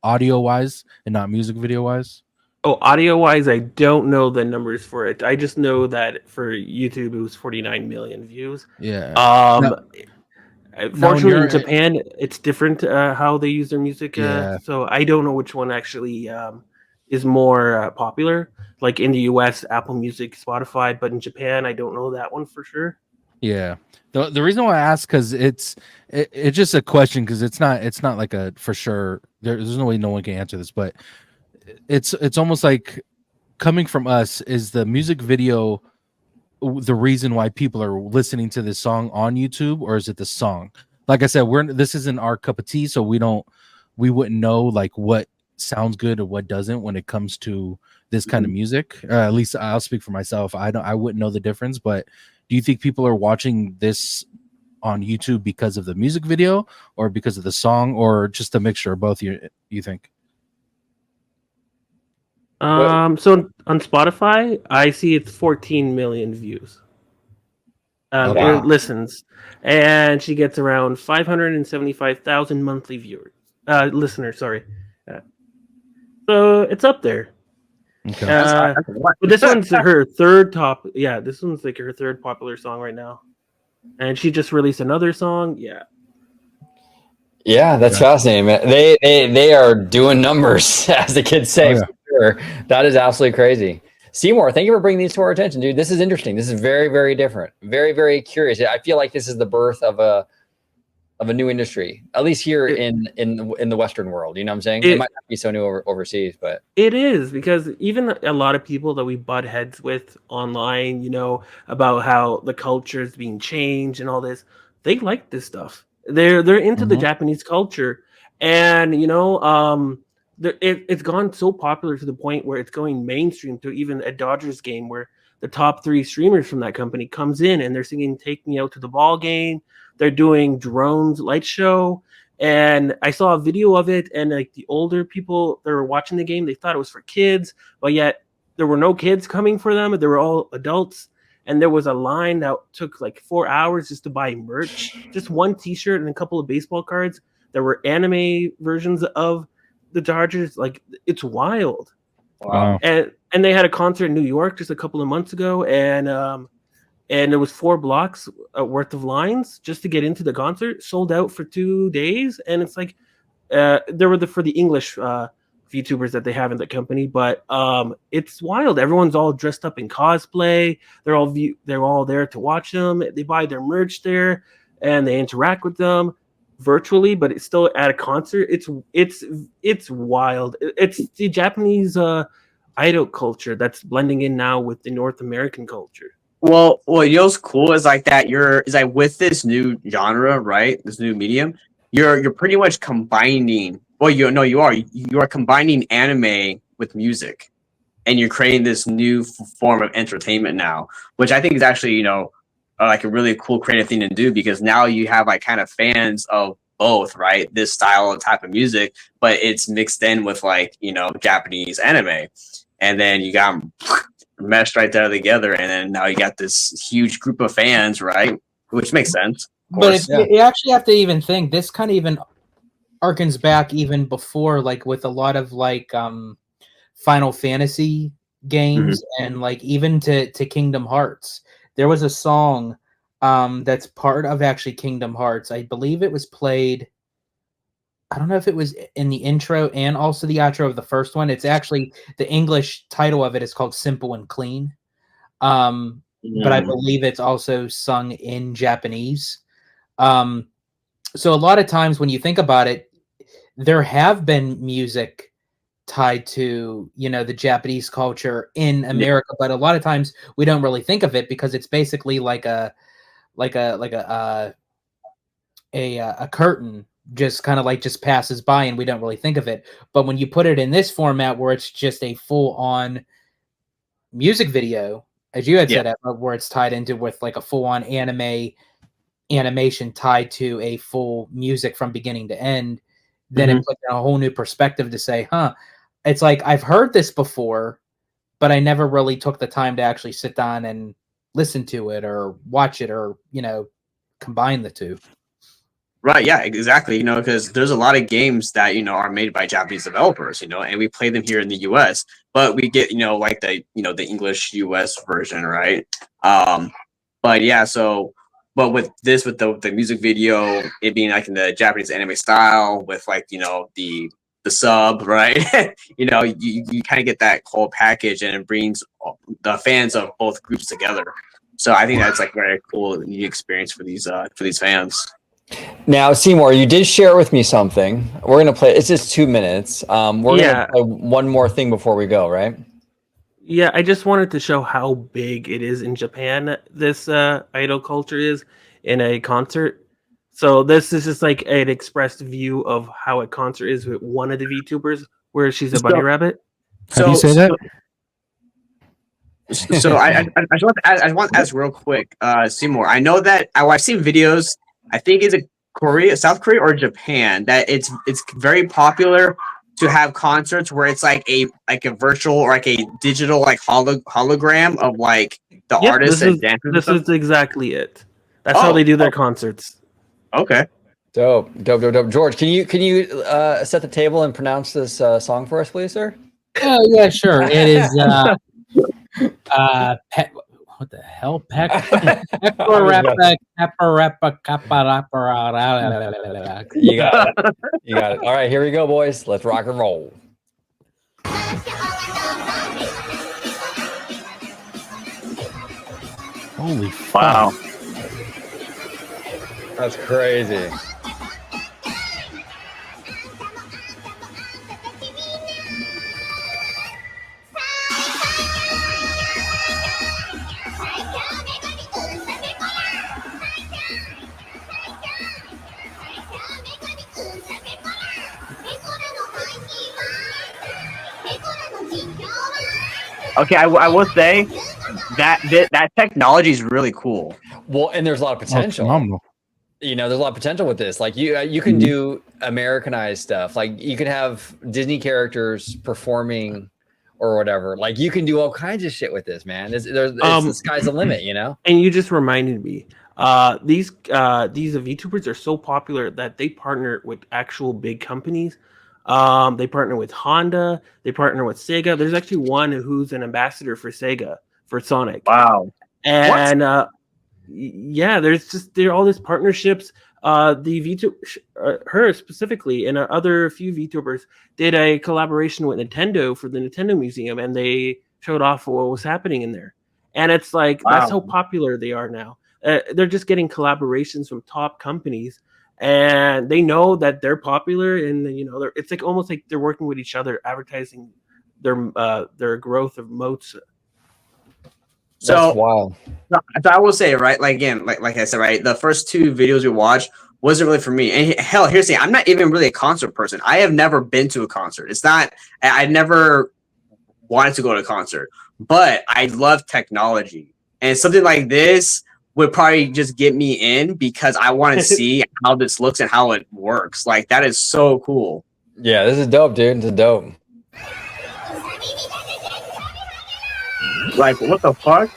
audio wise and not music video wise? Oh, audio wise, I don't know the numbers for it. I just know that for YouTube, it was 49 million views. Yeah. Fortunately, in Japan, it's different how they use their music. Yeah. So I don't know which one actually is more popular. Like in the US, Apple Music, Spotify, but in Japan, I don't know that one for sure. Yeah. The reason why I ask, because it's just a question, because it's not like a for sure. There's no way no one can answer this, but it's almost like, coming from us, is the music video the reason why people are listening to this song on YouTube, or is it the song? Like I said, this isn't our cup of tea, so we wouldn't know like what sounds good or what doesn't when it comes to this kind of music. At least I'll speak for myself. I wouldn't know the difference. But do you think people are watching this on YouTube because of the music video, or because of the song, or just a mixture of both? You think? So on Spotify, I see it's 14 million views. Wow. Listens, and she gets around 575,000 monthly viewers, listeners. Sorry, so it's up there. Okay. But this one's her third top. Yeah, this one's like her third popular song right now, and she just released another song. Yeah, that's fascinating, man. They are doing numbers, as the kids say. For sure. That is absolutely crazy. Seymour, thank you for bringing these to our attention, dude. This is interesting. This is very, very different. Very, very curious. I feel like this is the birth of a new industry, at least here in the Western world. You know what I'm saying? It might not be so new overseas, but it is, because even a lot of people that we butt heads with online, you know, about how the culture is being changed and all this, they like this stuff. They're into the Japanese culture, and you know, it's gone so popular to the point where it's going mainstream to even a Dodgers game, where the top 3 streamers from that company comes in and they're singing "Take Me Out to the Ball Game." They're doing drones light show, and I saw a video of it, and like the older people that were watching the game, they thought it was for kids, but yet there were no kids coming for them. They were all adults. And there was a line that took like 4 hours just to buy merch, just one T-shirt and a couple of baseball cards. There were anime versions of the Dodgers. Like, it's wild. Wow. And they had a concert in New York just a couple of months ago, and it was 4 blocks worth of lines just to get into the concert. Sold out for 2 days, and it's like there were for the English VTubers that they have in the company, but it's wild. Everyone's all dressed up in cosplay. They're all there to watch them. They buy their merch there, and they interact with them virtually, but it's still at a concert. It's wild. It's the Japanese idol culture that's blending in now with the North American culture. Well, you know what's cool is like that is like with this new genre, right? This new medium, you're pretty much combining. Well, you are combining anime with music, and you're creating this new form of entertainment now, which I think is actually like a really cool creative thing to do, because now you have like kind of fans of both, right? This style and type of music, but it's mixed in with like Japanese anime, and then you got them meshed right there together, and then now you got this huge group of fans, right? Which makes sense. But you actually have to even think this kind of even harkens back even before, like with a lot of like Final Fantasy games and like even to Kingdom Hearts. There was a song that's part of actually Kingdom Hearts. I believe it was played. I don't know if it was in the intro and also the outro of the first one. It's actually the English title of it is called Simple and Clean. But I believe it's also sung in Japanese. So a lot of times when you think about it, there have been music tied to, the Japanese culture in America, but a lot of times we don't really think of it because it's basically like a curtain just kind of like just passes by and we don't really think of it. But when you put it in this format where it's just a full-on music video, as you had said, where it's tied into with like a full-on animation tied to a full music from beginning to end, then it puts in a whole new perspective to say, it's like I've heard this before, but I never really took the time to actually sit down and listen to it or watch it or combine the two. Right, yeah, exactly. Because there's a lot of games that are made by Japanese developers, and we play them here in the U.S., but we get like the the English U.S. version, right? But yeah, but with the music video, it being like in the Japanese anime style with like the sub, right? you kind of get that whole package, and it brings the fans of both groups together. So I think that's like very cool and new experience for these fans. Now, Seymour, you did share with me something. We're going to play. It's just 2 minutes. We're going to play one more thing before we go, right? Yeah, I just wanted to show how big it is in Japan, this idol culture is in a concert. So this is just like an expressed view of how a concert is with one of the VTubers, where she's a bunny rabbit. How do you say that? So I just want to ask real quick, Seymour. I know that I've seen videos. I think it's South Korea or Japan, that it's very popular to have concerts where it's like a virtual or like a digital like hologram of like the artists and dancers. This is exactly it. That's how they do their concerts. Okay. Dope. George, can you set the table and pronounce this song for us, please, sir? Oh yeah, sure. It is what the hell? You got it. You got it. All right, here we go, boys. Let's rock and roll. Holy Wow. That's crazy. Okay, I will say that technology is really cool. Well, and there's a lot of potential. Phenomenal. There's a lot of potential with this. Like you can do Americanized stuff. Like you can have Disney characters performing or whatever. Like you can do all kinds of shit with this, man. The sky's the limit, And you just reminded me. These VTubers are so popular that they partner with actual big companies. They partner with Honda. They partner with Sega. There's actually one who's an ambassador for Sega for Sonic. Wow. And yeah, there are all these partnerships. the her specifically, and other few VTubers did a collaboration with Nintendo for the Nintendo Museum, and they showed off what was happening in there. And it's like that's how popular they are now. They're just getting collaborations from top companies, and they know that they're popular, and it's like almost like they're working with each other, advertising their growth of moats. So That's wild. I will say, right, like again, like I said, right, the first 2 videos we watched wasn't really for me. And hell, here's the thing, I'm not even really a concert person. I have never been to a concert. I never wanted to go to a concert, but I love technology. And something like this would probably just get me in because I want to see how this looks and how it works. Like, that is so cool. Yeah, this is dope, dude. This is dope. Like, what the fuck?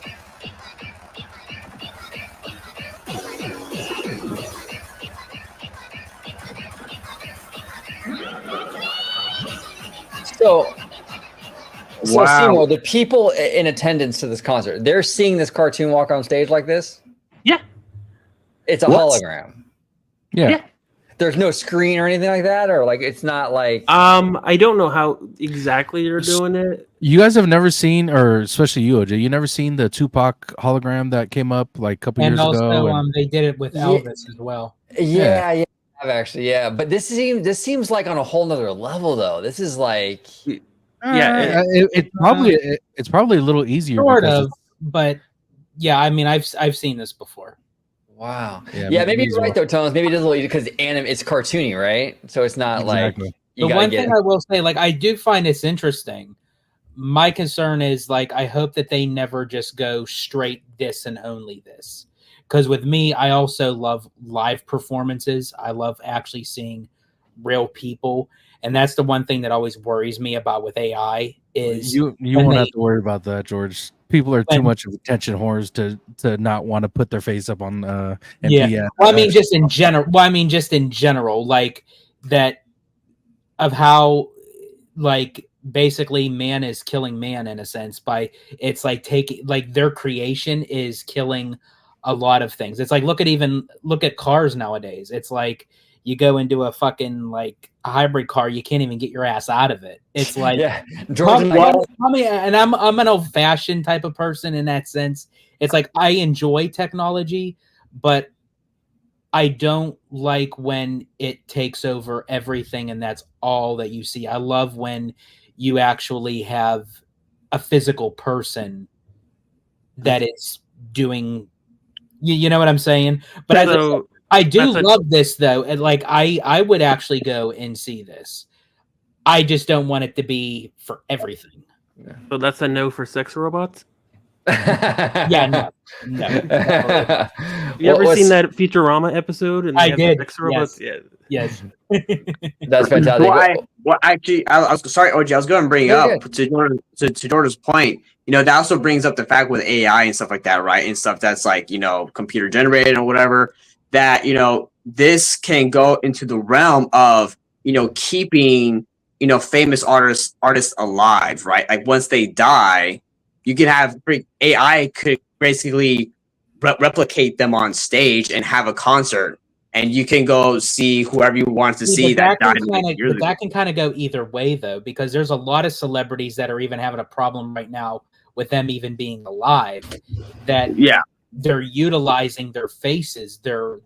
So Wow. Seymour, the people in attendance to this concert, they're seeing this cartoon walk on stage like this? Yeah. It's a hologram. Yeah. There's no screen or anything like that, or like it's not like I don't know how exactly they're doing it. You guys have never seen, or especially you, OJ, you never seen the Tupac hologram that came up like a couple years And ago? also, they did it with Elvis as well. Yeah, I have actually, yeah. But this seems like on a whole nother level, though. This is like, it's probably a little easier. Sort because of, but yeah, I mean, I've seen this before. wow. Yeah, Yeah, maybe me you're as right though, Tonez. Maybe it is a little easy because it's cartoony, right? So it's not Exactly. like you The gotta one get thing it. I will say, like, I do find this interesting. My concern is, like, I hope that they never just go straight this and only this. Because with me, I also love live performances. I love actually seeing real people. And that's the one thing that always worries me about with AI is you when won't they- have to worry about that, George. People are too much of attention whores to not want to put their face up on yeah. Well, I mean, just in general, like that of how, like, basically man is killing man in a sense by it's like taking, like, their creation is killing a lot of things. It's like look at cars nowadays. It's like you go into a fucking like a hybrid car, you can't even get your ass out of it. It's like George, and I'm an old fashioned type of person in that sense. It's like I enjoy technology, but I don't like when it takes over everything and that's all that you see. I love when you actually have a physical person that is doing, you know what I'm saying? But So I do love this though. And like, I would actually go and see this. I just don't want it to be for everything. that's a no for sex robots. Yeah, no. You ever seen that Futurama episode? And I they have did, Sex robots? Yes. That's fantastic. Well, actually, I was sorry, OG. I was going to bring Yeah, up to Jordan's point. That also brings up the fact with AI and stuff like that, right? And stuff that's like computer generated or whatever. That this can go into the realm of keeping famous artists alive, right? Like once they die, you can have AI could basically replicate them on stage and have a concert. And you can go see whoever you want to see that died. That can kind of go either way, though, because there's a lot of celebrities that are even having a problem right now with them even being alive. That they're utilizing their faces, their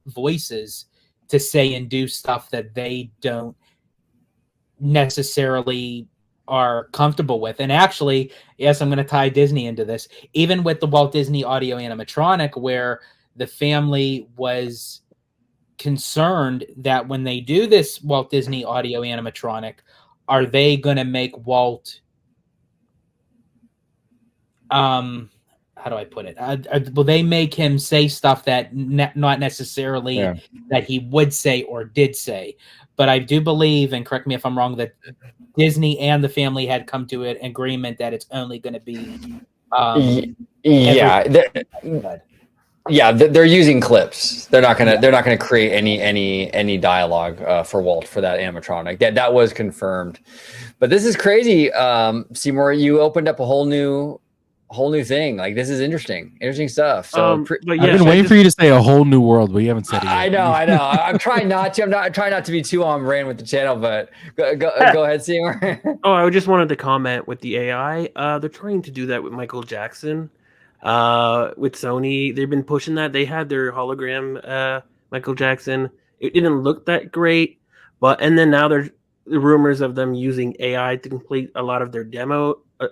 voices to say and do stuff that they don't necessarily are comfortable with. And actually, yes, I'm going to tie Disney into this. Even with the Walt Disney audio animatronic, where the family was concerned that when they do this Walt Disney audio animatronic, are they going to make Walt how do I put it? Will they make him say stuff that not necessarily that he would say or did say? But I do believe, and correct me if I'm wrong, that Disney and the family had come to an agreement that it's only going to be they're using clips. They're not gonna create any dialogue for Walt for that animatronic. That was confirmed. But this is crazy, Seymour. You opened up a whole new whole new thing. Like this is interesting stuff. So but I've been yes, waiting for you to say a whole new world, but you haven't said it yet. I know. I'm trying not to. I'm trying not to be too on brand with the channel, but go ahead, Seymour. Oh, I just wanted to comment with the AI. They're trying to do that with Michael Jackson. With Sony, they've been pushing that. They had their hologram Michael Jackson. It didn't look that great, and then now there's the rumors of them using AI to complete a lot of their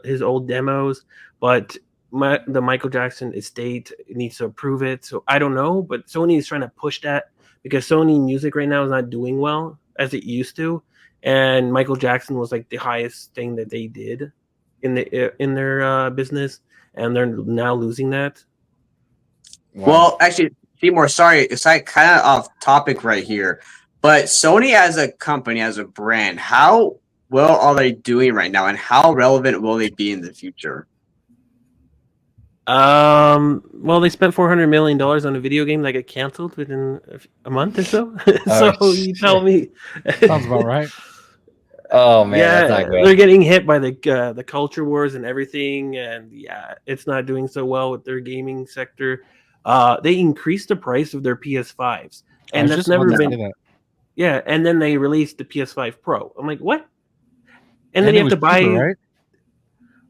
his old demos. But the Michael Jackson estate needs to approve it. So I don't know, but Sony is trying to push that because Sony music right now is not doing well as it used to. And Michael Jackson was like the highest thing that they did in their business, and they're now losing that. Wow. Well, actually, Seymour, sorry, it's like kind of off topic right here, but Sony as a company, as a brand, how well are they doing right now, and how relevant will they be in the future? Well, they spent $400 million on a video game that got canceled within a month or so. So you tell me. Sounds about right. Oh man, Yeah, that's not good. they're getting hit by the culture wars and everything, and yeah, it's not doing so well with their gaming sector. They increased the price of their PS5s, and that's never been. Yeah, and then they released the PS5 Pro. I'm like, what? And then you have to buy cheaper,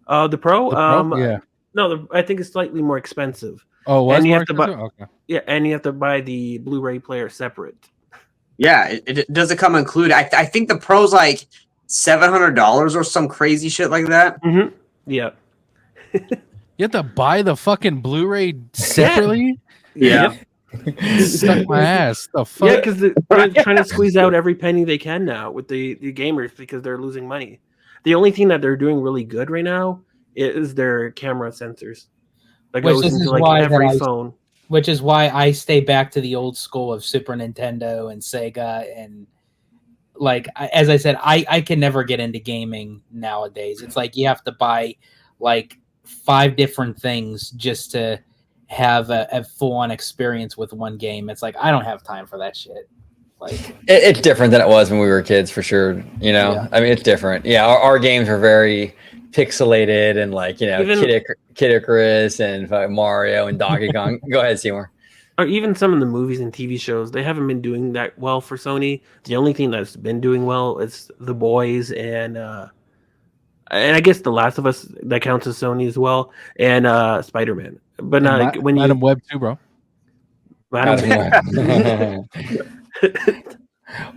right? the Pro. Yeah. No, I think it's slightly more expensive. Oh, was and you more have to buy, expensive? Okay. yeah, and you have to buy the Blu-ray player separate. Yeah, it doesn't come included. I think the Pro's like $700 or some crazy shit like that. Mm-hmm. Yeah. You have to buy the fucking Blu-ray separately? Yeah. Stuck my ass. The fuck? Yeah, because they're trying to squeeze out every penny they can now with the gamers because they're losing money. The only thing that they're doing really good right now is their camera sensors. That goes into like every phone. Which is why I stay back to the old school of Super Nintendo and Sega. And like, as I said, I can never get into gaming nowadays. It's like you have to buy like 5 different things just to have a full-on experience with one game. It's like, I don't have time for that shit. Like, it's different than it was when we were kids, for sure. You know, Yeah. I mean, it's different. Yeah, our games are very pixelated and like, you know, Kid Icarus and Mario and Donkey Kong. Go ahead, Seymour. Or even some of the movies and TV shows, they haven't been doing that well for Sony. The only thing that's been doing well is The Boys and I guess The Last of Us, that counts as Sony as well, and Spider-Man. But not when Madam Web too, bro.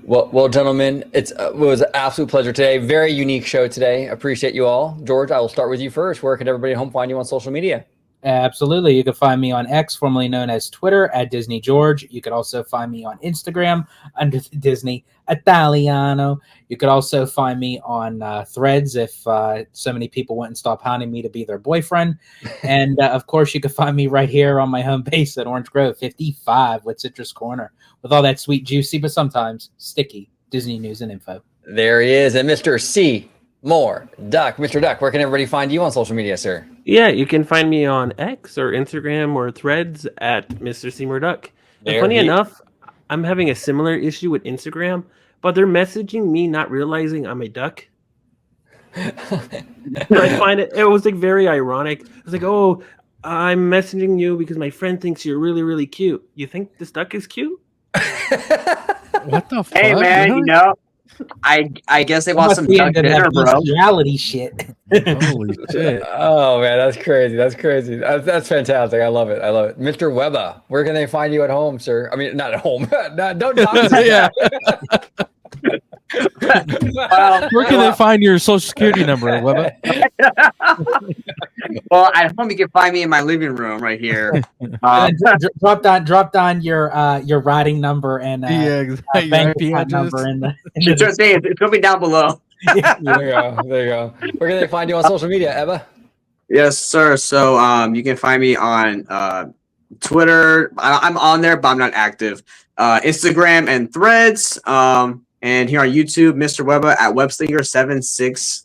Well, gentlemen, it was an absolute pleasure today. Very unique show today. Appreciate you all. George, I will start with you first. Where can everybody at home find you on social media? Absolutely. You can find me on X, formerly known as Twitter, at Disney George. You could also find me on Instagram under Disney Italiano. You could also find me on Threads if so many people wouldn't stop hounding me to be their boyfriend. And of course, you can find me right here on my home base at Orange Grove 55 with Citrus Corner with all that sweet, juicy, but sometimes sticky Disney news and info. There he is. And Mr. Seymour Duck. Mr. Duck, where can everybody find you on social media, sir? Yeah, you can find me on X or Instagram or Threads at Mr. Seymour Duck. And funny enough, I'm having a similar issue with Instagram, but they're messaging me not realizing I'm a duck. I find it was like very ironic. It's like, oh, I'm messaging you because my friend thinks you're really, really cute. You think this duck is cute? What the fuck? Hey man, you know, I guess they want some duck dinner, bro. Reality shit. Holy shit. Oh man, that's crazy. That's fantastic. I love it. Mr. Webba, where can they find you at home, sir? I mean, not at home. Don't talk to Yeah. Where can they find your social security number, Webba? Well, at home you can find me in my living room right here. Drop down your riding number and exactly. bank account number in the. It's gonna be down below. There you go. Where can they find you on social media, Ebba? Yes, sir. So you can find me on Twitter. I'm on there, but I'm not active. Instagram and Threads. And here on YouTube, Mr. Webba at Webslinger760.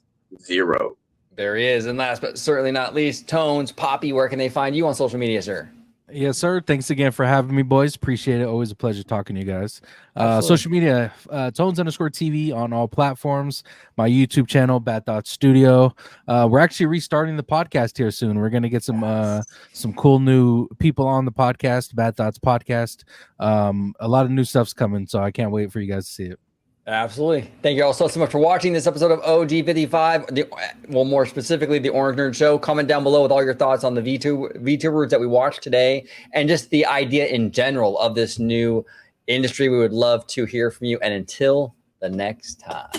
There he is. And last but certainly not least, Tonez Papi, where can they find you on social media, sir? Yes, sir. Thanks again for having me, boys. Appreciate it. Always a pleasure talking to you guys. Absolutely. Social media, Tones_TV on all platforms. My YouTube channel, Bad Thoughts Studio. We're actually restarting the podcast here soon. We're gonna get some cool new people on the podcast, Bad Thoughts Podcast. A lot of new stuff's coming, so I can't wait for you guys to see it. Absolutely. Thank you all so much for watching this episode of OG55. Well, more specifically, the Orange Nerd Show. Comment down below with all your thoughts on the VTubers that we watched today and just the idea in general of this new industry. We would love to hear from you. And until the next time.